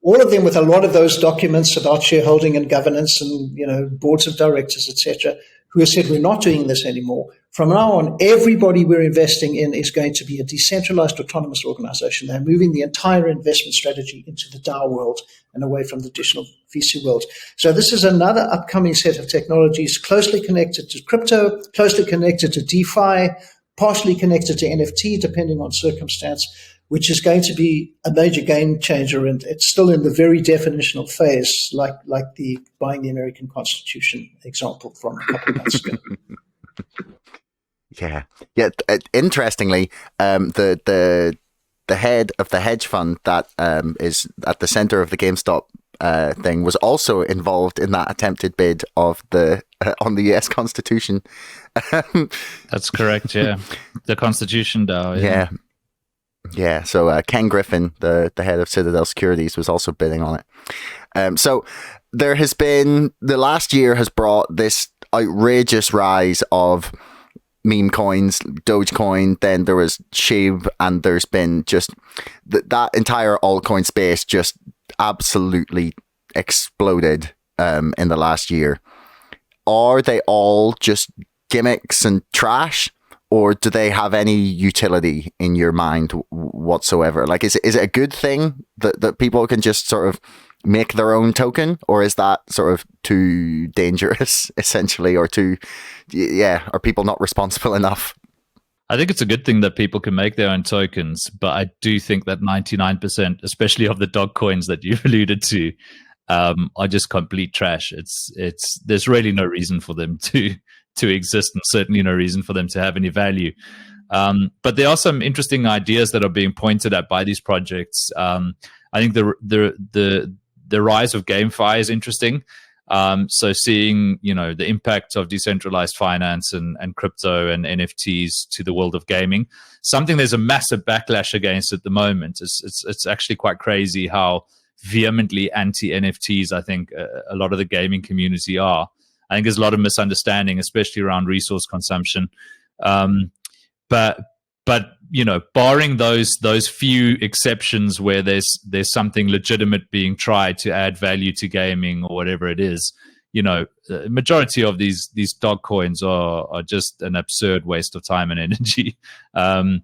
All of them with a lot of those documents about shareholding and governance and boards of directors, etc., who have said we're not doing this anymore. From now on, everybody we're investing in is going to be a decentralized autonomous organization. They're moving the entire investment strategy into the DAO world and away from the traditional VC world. So this is another upcoming set of technologies closely connected to crypto, closely connected to DeFi, partially connected to NFT, depending on circumstance, which is going to be a major game changer. And it's still in the very definitional phase, like the buying the American Constitution example from a couple of months ago. Yeah. Interestingly, the head of the hedge fund that is at the center of the GameStop thing was also involved in that attempted bid of on the U.S. Constitution. That's correct. Yeah, the Constitution DAO. Yeah. So Ken Griffin, the head of Citadel Securities, was also bidding on it. So there has been, the last year has brought this outrageous rise of meme coins, Dogecoin, then there was SHIB, and there's been just that entire altcoin space just absolutely exploded in the last year. Are they all just gimmicks and trash, or do they have any utility in your mind whatsoever? Like, is it a good thing that people can just sort of make their own token, or is that sort of too dangerous, essentially, or are people not responsible enough? I think it's a good thing that people can make their own tokens, but I do think that 99%, especially of the dog coins that you've alluded to, are just complete trash. There's really no reason for them to exist, and certainly no reason for them to have any value. But there are some interesting ideas that are being pointed at by these projects. I think the rise of GameFi is interesting. So seeing, the impact of decentralized finance and crypto and NFTs to the world of gaming, something there's a massive backlash against at the moment. It's actually quite crazy how vehemently anti-NFTs I think a lot of the gaming community are. I think there's a lot of misunderstanding, especially around resource consumption. But barring those few exceptions where there's something legitimate being tried to add value to gaming or whatever it is, the majority of these dog coins are just an absurd waste of time and energy. And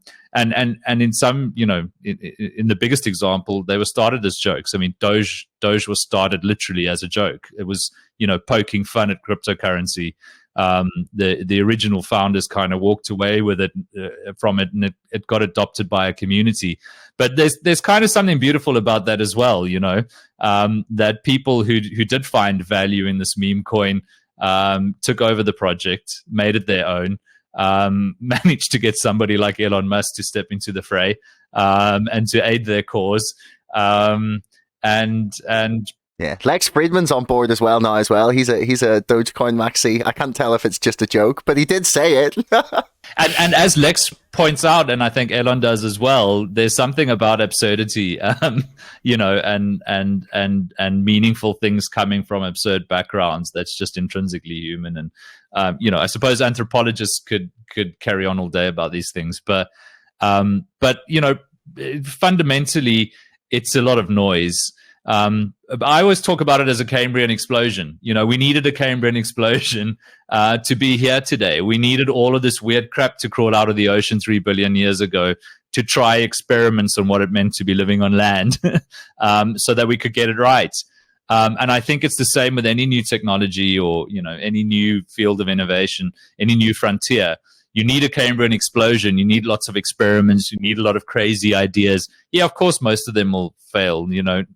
in some, in the biggest example, they were started as jokes. I mean, Doge was started literally as a joke. It was, poking fun at cryptocurrency. The original founders kind of walked away with it from it, and it got adopted by a community. But there's kind of something beautiful about that as well, that people who did find value in this meme coin took over the project, made it their own, managed to get somebody like Elon Musk to step into the fray and to aid their cause. Yeah, Lex Friedman's on board as well now as well. He's a Dogecoin maxi. I can't tell if it's just a joke, but he did say it. and as Lex points out, and I think Elon does as well, there's something about absurdity, and meaningful things coming from absurd backgrounds that's just intrinsically human. And I suppose anthropologists could carry on all day about these things, but fundamentally, it's a lot of noise. I always talk about it as a Cambrian explosion. We needed a Cambrian explosion to be here today. We needed all of this weird crap to crawl out of the ocean 3 billion years ago to try experiments on what it meant to be living on land so that we could get it right. And I think it's the same with any new technology or, any new field of innovation, any new frontier. You need a Cambrian explosion. You need lots of experiments. You need a lot of crazy ideas. Yeah, of course, most of them will fail.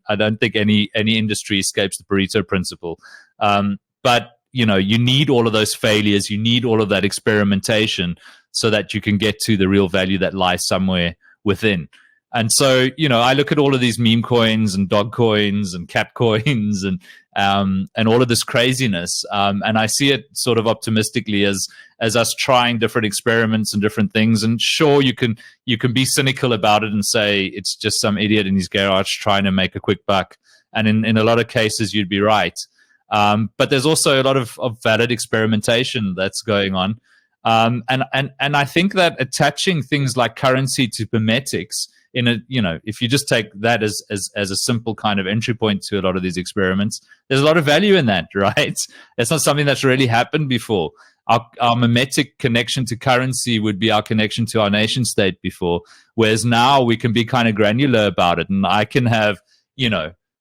I don't think any industry escapes the Pareto principle. But, you need all of those failures. You need all of that experimentation so that you can get to the real value that lies somewhere within. And so, I look at all of these meme coins and dog coins and cat coins and all of this craziness. And I see it sort of optimistically as us trying different experiments and different things. And sure, you can be cynical about it and say it's just some idiot in his garage trying to make a quick buck. And in a lot of cases, you'd be right. But there's also a lot of valid experimentation that's going on. And I think that attaching things like currency to memetics if you just take that as a simple kind of entry point to a lot of these experiments, there's a lot of value in that, right? It's not something that's really happened before. Our memetic connection to currency would be our connection to our nation state before, whereas now we can be kind of granular about it. And I can have,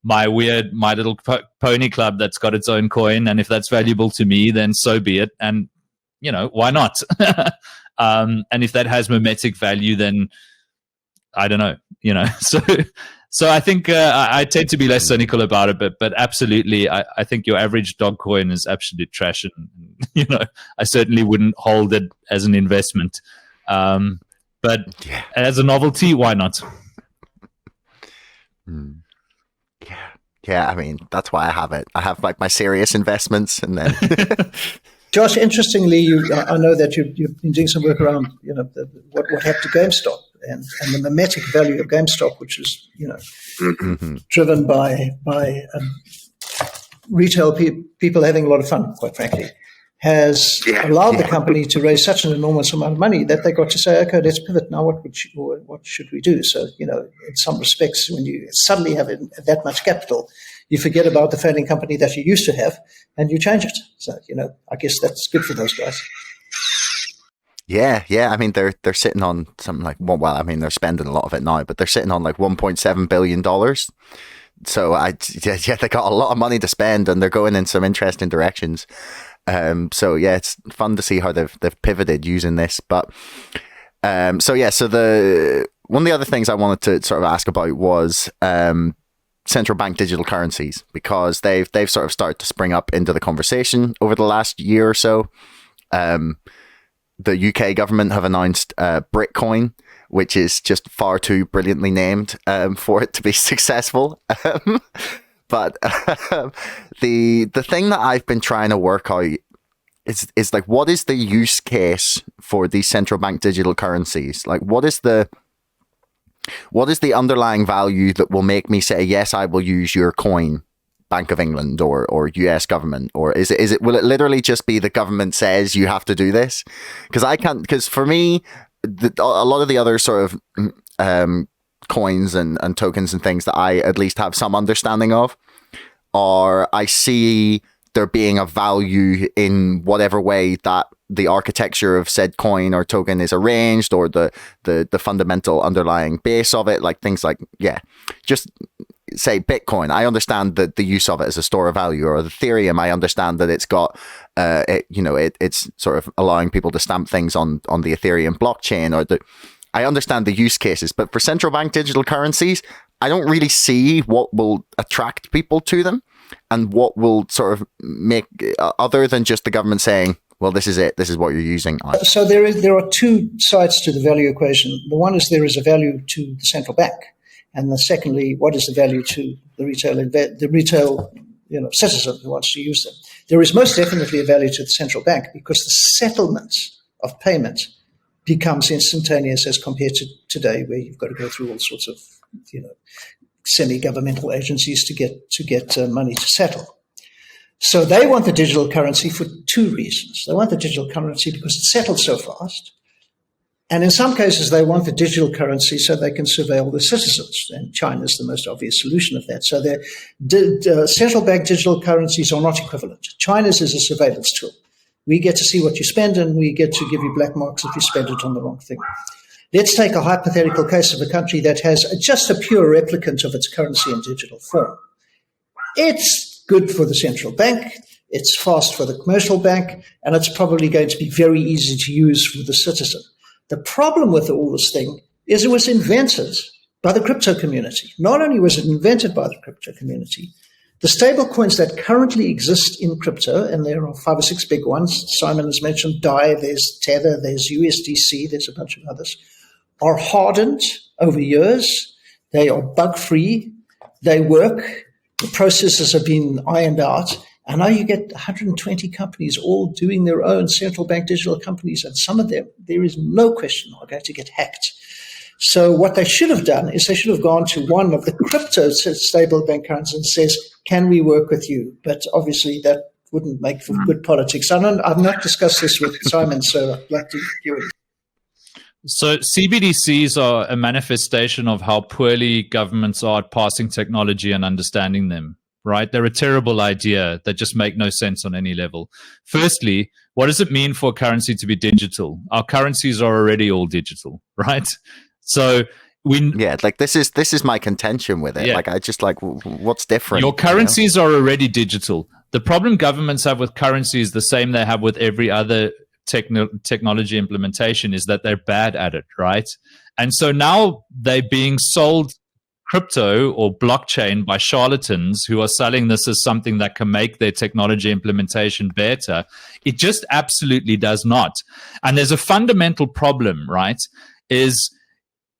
My Little Pony Club that's got its own coin, and if that's valuable to me, then so be it. And, why not? And if that has memetic value, then I don't know, So I think I tend to be less cynical about it, but absolutely, I think your average dog coin is absolute trash, and I certainly wouldn't hold it as an investment. But as a novelty, why not? Yeah. I mean, that's why I have it. I have like my serious investments, and then. Josh, interestingly, I know that you've been doing some work around, what happened to GameStop and the memetic value of GameStop, which is, driven by retail people having a lot of fun, quite frankly, has allowed the company to raise such an enormous amount of money that they got to say, okay, let's pivot now. What should we do? So, in some respects, when you suddenly have that much capital, you forget about the failing company that you used to have, and you change it. So, I guess that's good for those guys. Yeah. I mean, they're sitting on something like, they're spending a lot of it now, but they're sitting on like $1.7 billion. So they got a lot of money to spend, and they're going in some interesting directions. So yeah, it's fun to see how they've pivoted using this. But so the one of the other things I wanted to sort of ask about was central bank digital currencies, because they've sort of started to spring up into the conversation over the last year or so. The UK government have announced Bitcoin, which is just far too brilliantly named for it to be successful. But the thing that I've been trying to work out is like, what is the use case for these central bank digital currencies? Like, what is the underlying value that will make me say, yes, I will use your coin, Bank of England or US government? Or will it literally just be the government says you have to do this? Because for me, a lot of the other sort of coins and tokens and things that I at least have some understanding of are, I see there being a value in whatever way that the architecture of said coin or token is arranged, or the fundamental underlying base of it, like things like, just say Bitcoin, I understand that the use of it as a store of value, or Ethereum, I understand that it's got, it's sort of allowing people to stamp things on the Ethereum blockchain, I understand the use cases, but for central bank digital currencies, I don't really see what will attract people to them and what will sort of make, other than just the government saying, well, this is it, this is what you're using. So there are two sides to the value equation. The one is there is a value to the central bank. And then secondly, what is the value to the retail citizen who wants to use them? There is most definitely a value to the central bank because the settlement of payment becomes instantaneous as compared to today, where you've got to go through all sorts of semi-governmental agencies to get money to settle. So they want the digital currency for two reasons. They want the digital currency because it settles so fast. And in some cases, they want the digital currency so they can surveil the citizens. And China is the most obvious solution of that. So the central bank digital currencies are not equivalent. China's is a surveillance tool. We get to see what you spend, and we get to give you black marks if you spend it on the wrong thing. Let's take a hypothetical case of a country that has just a pure replicant of its currency in digital form. It's good for the central bank, it's fast for the commercial bank, and it's probably going to be very easy to use for the citizen. The problem with all this thing is it was invented by the crypto community. Not only was it invented by the crypto community, the stable coins that currently exist in crypto, and there are 5 or 6 big ones, Simon has mentioned DAI, there's Tether, there's USDC, there's a bunch of others, are hardened over years. They are bug-free. They work. The processes have been ironed out. And now you get 120 companies all doing their own central bank digital companies, and some of them, there is no question, are going to get hacked. So what they should have done is they should have gone to one of the crypto stable bank currencies and says, can we work with you? But obviously that wouldn't make for good politics. I've not discussed this with Simon, so I'd like to hear it. So CBDCs are a manifestation of how poorly governments are at passing technology and understanding them, right? They're a terrible idea that just make no sense on any level. Firstly, what does it mean for a currency to be digital? Our currencies are already all digital, right? So this is my contention with it. I just what's different? Your currencies are already digital. The problem governments have with currency is the same they have with every other technology implementation, is that they're bad at it, right? And so now they're being sold crypto or blockchain by charlatans who are selling this as something that can make their technology implementation better. It just absolutely does not. And there's a fundamental problem, right? Is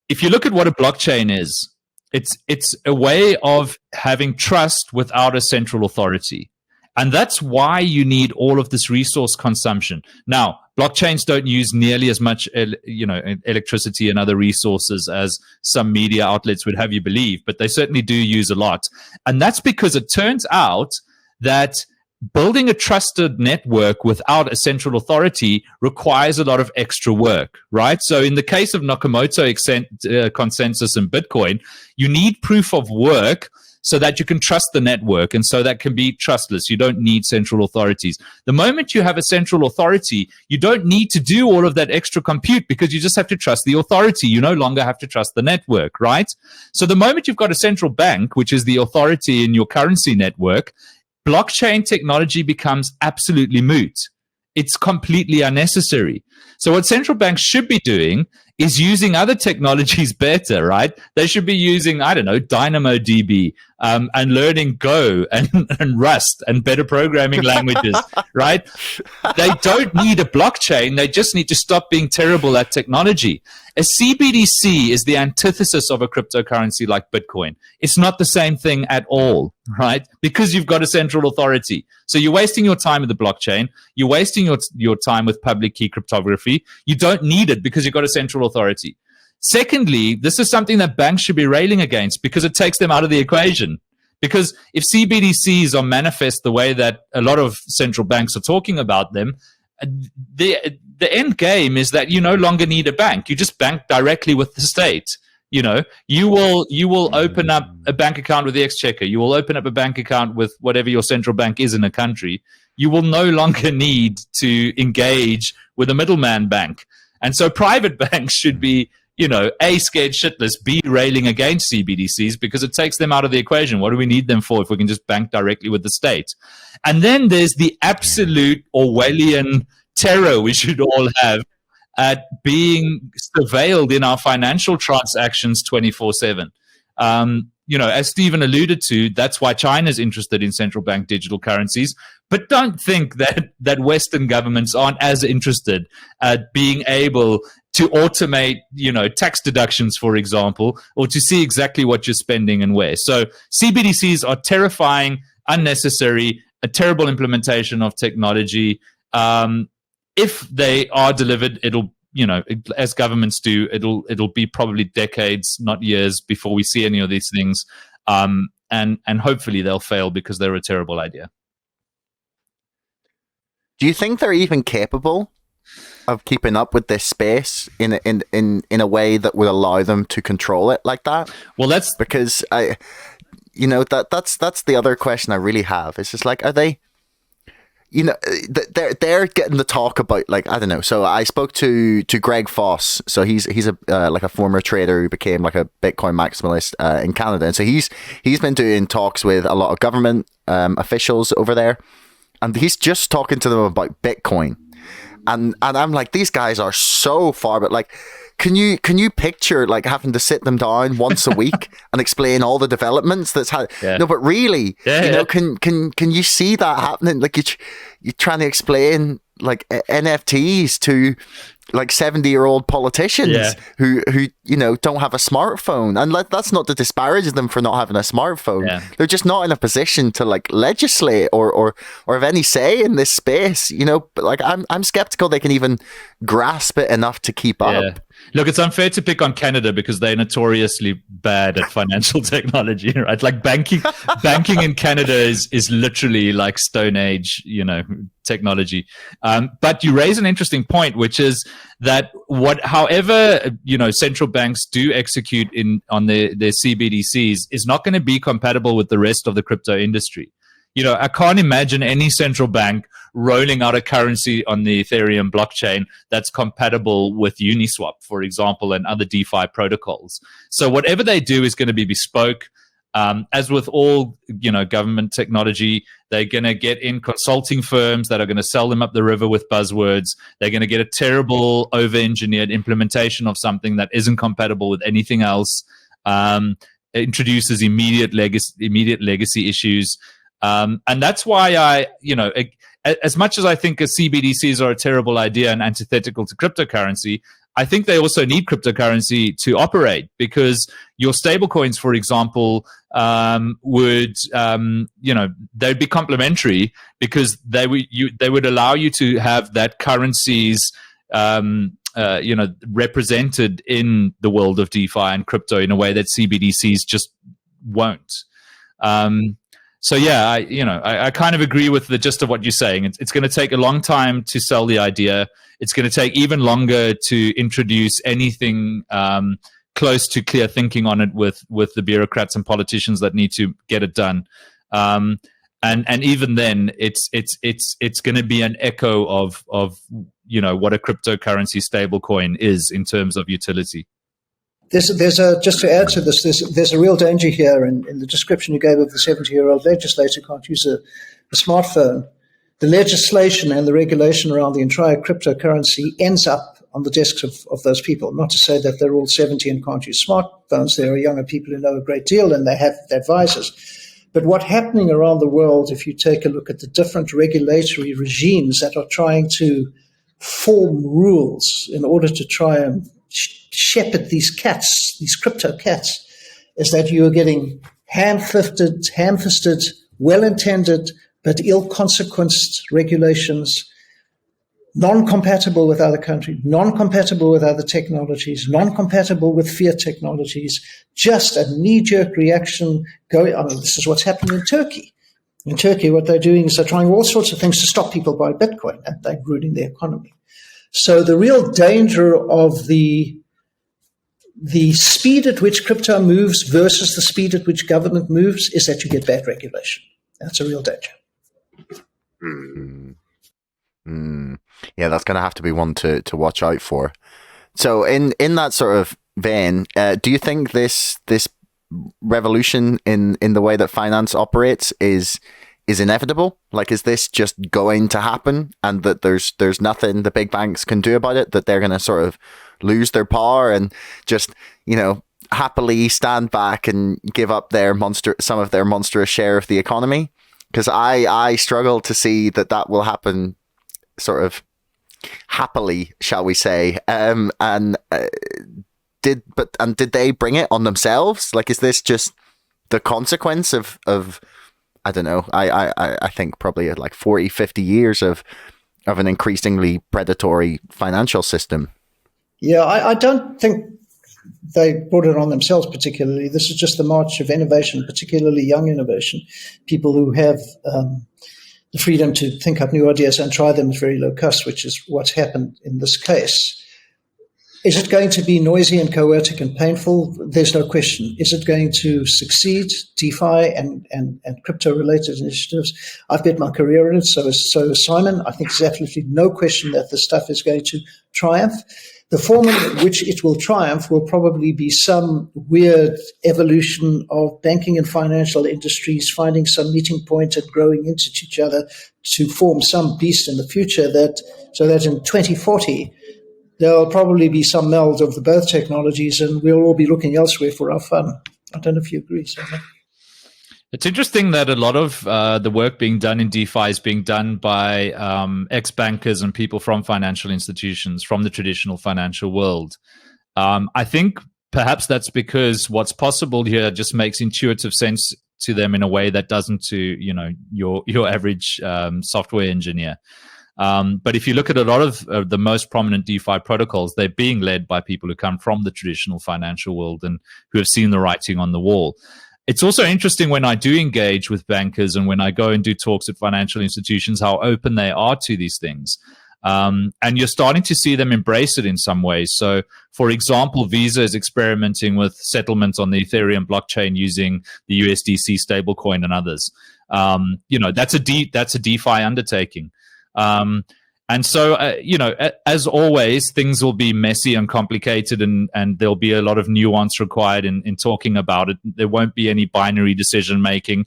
if you look at what a blockchain is, it's a way of having trust without a central authority. And that's why you need all of this resource consumption. Now, blockchains don't use nearly as much, electricity and other resources as some media outlets would have you believe, but they certainly do use a lot. And that's because it turns out that building a trusted network without a central authority requires a lot of extra work, right? So in the case of Nakamoto consensus and Bitcoin, you need proof of work so that you can trust the network, and so that can be trustless. You don't need central authorities. The moment you have a central authority, you don't need to do all of that extra compute because you just have to trust the authority. You no longer have to trust the network, right? So the moment you've got a central bank, which is the authority in your currency network, blockchain technology becomes absolutely moot. It's completely unnecessary. So what central banks should be doing is using other technologies better, right? They should be using, DynamoDB and learning Go and Rust and better programming languages, right? They don't need a blockchain. They just need to stop being terrible at technology. A CBDC is the antithesis of a cryptocurrency like Bitcoin. It's not the same thing at all, right? Because you've got a central authority. So you're wasting your time with the blockchain. You're wasting your time with public key cryptography. You don't need it because you've got a central authority. Secondly, this is something that banks should be railing against because it takes them out of the equation. Because if CBDCs are manifest the way that a lot of central banks are talking about them, the end game is that you no longer need a bank. You just bank directly with the state. You will open up a bank account with the Exchequer. You will open up a bank account with whatever your central bank is in a country. You will no longer need to engage with a middleman bank. And so private banks should be A, scared shitless, B, railing against CBDCs because it takes them out of the equation. What do we need them for if we can just bank directly with the state? And then there's the absolute Orwellian terror we should all have at being surveilled in our financial transactions 24/7. As Stephen alluded to, that's why China's interested in central bank digital currencies. But don't think that Western governments aren't as interested at being able to automate, tax deductions, for example, or to see exactly what you're spending and where. So CBDCs are terrifying, unnecessary, a terrible implementation of technology. If they are delivered, it'll, as governments do, it'll be probably decades, not years, before we see any of these things. And hopefully they'll fail because they're a terrible idea. Do you think they're even capable of keeping up with this space in a way that would allow them to control it like that? Well, that's because that's the other question I really have. It's just like, are they? They're getting the talk about, like, I don't know. So I spoke to Greg Foss. So he's a former trader who became like a Bitcoin maximalist in Canada, and so he's been doing talks with a lot of government officials over there, and he's just talking to them about Bitcoin, and I'm like, these guys are so far, but like, can you picture like having to sit them down once a week and explain all the developments that's no, but really, can you see that happening? Like you're trying to explain like NFTs to like 70-year-old politicians who don't have a smartphone, and that's not to disparage them for not having a smartphone. They're just not in a position to like legislate or have any say in this space, but like I'm skeptical they can even grasp it enough to keep up. Look, it's unfair to pick on Canada because they're notoriously bad at financial technology, right? Like banking in Canada is literally like Stone Age, technology. But you raise an interesting point, which is that however central banks do execute on their CBDCs is not going to be compatible with the rest of the crypto industry. I can't imagine any central bank rolling out a currency on the Ethereum blockchain that's compatible with Uniswap, for example, and other DeFi protocols. So whatever they do is going to be bespoke. As with all, government technology, they're going to get in consulting firms that are going to sell them up the river with buzzwords. They're going to get a terrible, over-engineered implementation of something that isn't compatible with anything else. It introduces immediate legacy issues. And that's why as much as I think CBDCs are a terrible idea and antithetical to cryptocurrency, I think they also need cryptocurrency to operate, because your stablecoins, for example, would they'd be complementary because they would allow you to have that currencies represented in the world of DeFi and crypto in a way that CBDCs just won't. So yeah, I kind of agree with the gist of what you're saying. It's going to take a long time to sell the idea. It's going to take even longer to introduce anything close to clear thinking on it with the bureaucrats and politicians that need to get it done. And even then, it's going to be an echo of what a cryptocurrency stablecoin is in terms of utility. Just to add to this, there's a real danger here in the description you gave of the 70-year-old legislator who can't use a smartphone. The legislation and the regulation around the entire cryptocurrency ends up on the desks of those people. Not to say that they're all 70 and can't use smartphones. There are younger people who know a great deal and they have advisors. But what's happening around the world, if you take a look at the different regulatory regimes that are trying to form rules in order to try and shepherd these cats, these crypto cats, is that you are getting ham-fisted, well-intended, but ill-consequenced regulations, non-compatible with other countries, non-compatible with other technologies, non-compatible with fiat technologies, just a knee-jerk reaction going on. This is what's happening in Turkey. In Turkey, what they're doing is they're trying all sorts of things to stop people buying Bitcoin, and they're ruining the economy. So the real danger of the speed at which crypto moves versus the speed at which government moves is that you get bad regulation. That's a real danger. Yeah, that's going to have to be one to watch out for. So in that sort of vein, do you think this revolution in the way that finance operates is inevitable? Like, is this just going to happen, and that there's nothing the big banks can do about it, that they're going to sort of lose their power and just, happily stand back and give up some of their monstrous share of the economy? Because I struggle to see that will happen sort of happily, shall we say. Did they bring it on themselves? Like, is this just the consequence of I don't know, I think probably like 40, 50 years of an increasingly predatory financial system? Yeah, I don't think they brought it on themselves particularly. This is just the march of innovation, particularly young innovation, people who have the freedom to think up new ideas and try them at very low cost, which is what's happened in this case. Is it going to be noisy and chaotic and painful? There's no question. Is it going to succeed? DeFi and crypto-related initiatives, I've bet my career in it, so is Simon. I think there's absolutely no question that this stuff is going to triumph. The form in which it will triumph will probably be some weird evolution of banking and financial industries finding some meeting point and growing into each other to form some beast in the future, so that in 2040, there'll probably be some meld of the both technologies, and we'll all be looking elsewhere for our fun. I don't know if you agree, Simon. It's interesting that a lot of the work being done in DeFi is being done by ex-bankers and people from financial institutions, from the traditional financial world. I think perhaps that's because what's possible here just makes intuitive sense to them in a way that doesn't to your average software engineer. But if you look at a lot of the most prominent DeFi protocols, they're being led by people who come from the traditional financial world and who have seen the writing on the wall. It's also interesting when I do engage with bankers and when I go and do talks at financial institutions, how open they are to these things. And you're starting to see them embrace it in some ways. So, for example, Visa is experimenting with settlements on the Ethereum blockchain using the USDC stablecoin and others. That's a DeFi undertaking. And so, as always, things will be messy and complicated, and there'll be a lot of nuance required in talking about it. There won't be any binary decision making.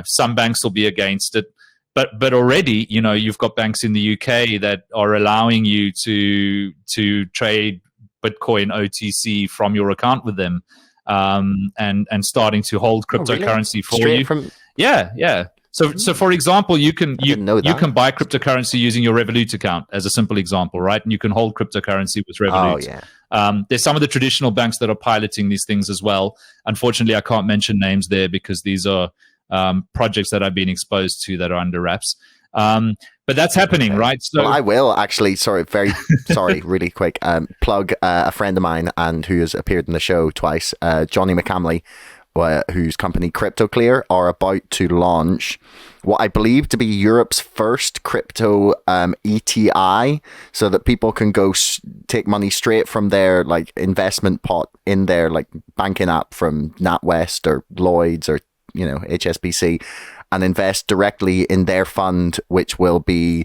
Some banks will be against it, but already, you've got banks in the UK that are allowing you to trade Bitcoin OTC from your account with them, and starting to hold cryptocurrency for Straight you. Yeah. So for example, you can buy cryptocurrency using your Revolut account as a simple example, right? And you can hold cryptocurrency with Revolut. Oh, yeah. There's some of the traditional banks that are piloting these things as well. Unfortunately, I can't mention names there because these are projects that I've been exposed to that are under wraps. But that's happening, right? So, well, I will actually, really quick, plug a friend of mine and who has appeared in the show twice, Johnny McCamley, whose company CryptoClear are about to launch what I believe to be Europe's first crypto ETI, so that people can go take money straight from their investment pot in their banking app from NatWest or Lloyd's or HSBC, and invest directly in their fund, which will be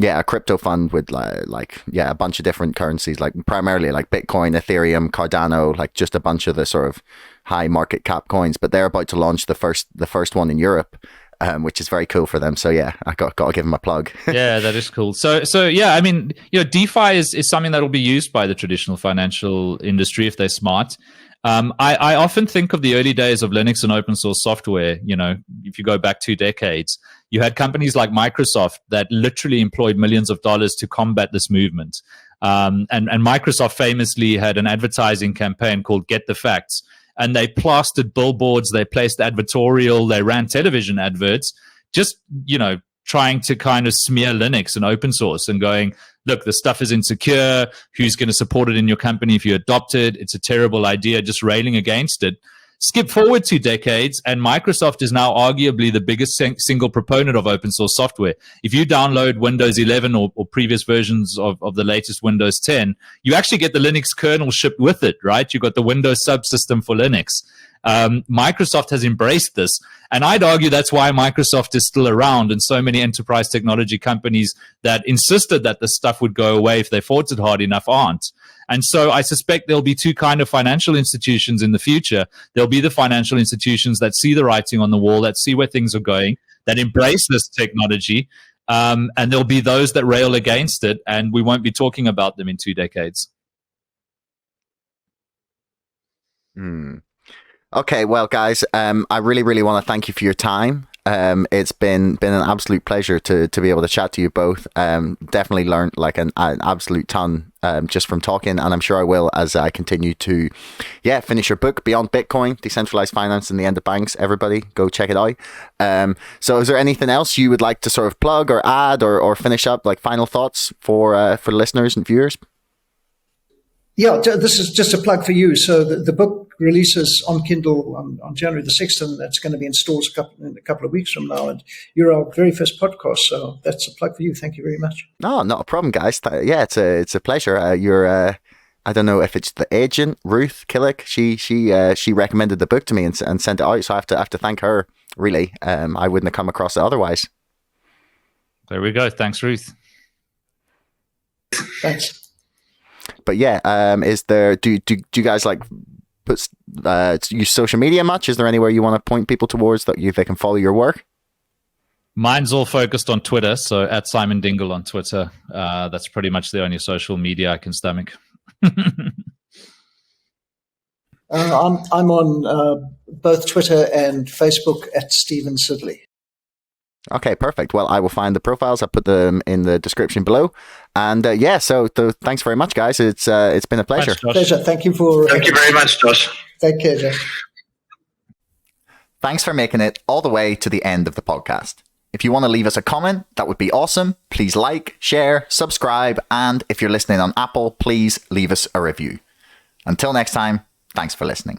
a crypto fund with a bunch of different currencies, primarily Bitcoin, Ethereum, Cardano, just a bunch of the sort of high market cap coins. But they're about to launch the first one in Europe, which is very cool for them. So yeah, I got to give them a plug. Yeah, that is cool. So yeah, I mean, DeFi is something that will be used by the traditional financial industry if they're smart. I often think of the early days of Linux and open source software. If you go back 2 decades, you had companies like Microsoft that literally employed millions of dollars to combat this movement. And Microsoft famously had an advertising campaign called Get the Facts. And they plastered billboards, they placed advertorial, they ran television adverts, just, trying to kind of smear Linux and open source and going, look, the stuff is insecure. Who's going to support it in your company if you adopt it? It's a terrible idea, just railing against it. Skip forward 2 decades, and Microsoft is now arguably the biggest single proponent of open source software. If you download Windows 11 or previous versions of the latest Windows 10, you actually get the Linux kernel shipped with it, right? You've got the Windows subsystem for Linux. Microsoft has embraced this, and I'd argue that's why Microsoft is still around, and so many enterprise technology companies that insisted that the stuff would go away if they fought it hard enough aren't. And so I suspect there'll be two kind of financial institutions in the future. There'll be the financial institutions that see the writing on the wall, that see where things are going, that embrace this technology, and there'll be those that rail against it, and we won't be talking about them in 2 decades. Okay, well, guys, I really, really want to thank you for your time. It's been an absolute pleasure to be able to chat to you both. Definitely learned like an absolute ton just from talking, and I'm sure I will as I continue to finish your book, Beyond Bitcoin, Decentralized Finance and the End of Banks. Everybody go check it out. So is there anything else you would like to sort of plug or add or finish up, like final thoughts for listeners and viewers? Yeah, this is just a plug for you. So the book releases on Kindle on January the 6th, and that's going to be in stores in a couple of weeks from now. And you're our very first podcast, so that's a plug for you. Thank you very much. No, not a problem, guys. Yeah, it's a pleasure. You're I don't know if it's the agent, Ruth Killick. She recommended the book to me and sent it out, so I have to thank her. Really, I wouldn't have come across it otherwise. There we go. Thanks, Ruth. Thanks. But yeah, is there? Do you guys like use social media much? Is there anywhere you want to point people towards that they can follow your work? Mine's all focused on Twitter, so at Simon Dingle on Twitter. That's pretty much the only social media I can stomach. I'm on both Twitter and Facebook at Stephen Sidley. Okay, perfect. Well, I will find the profiles. I'll put them in the description below. And so thanks very much, guys. It's been a pleasure. Thanks, Pleasure. Thank you very much, Josh. Take care, Josh. Thanks for making it all the way to the end of the podcast. If you want to leave us a comment, that would be awesome. Please like, share, subscribe, and if you're listening on Apple, please leave us a review. Until next time, thanks for listening.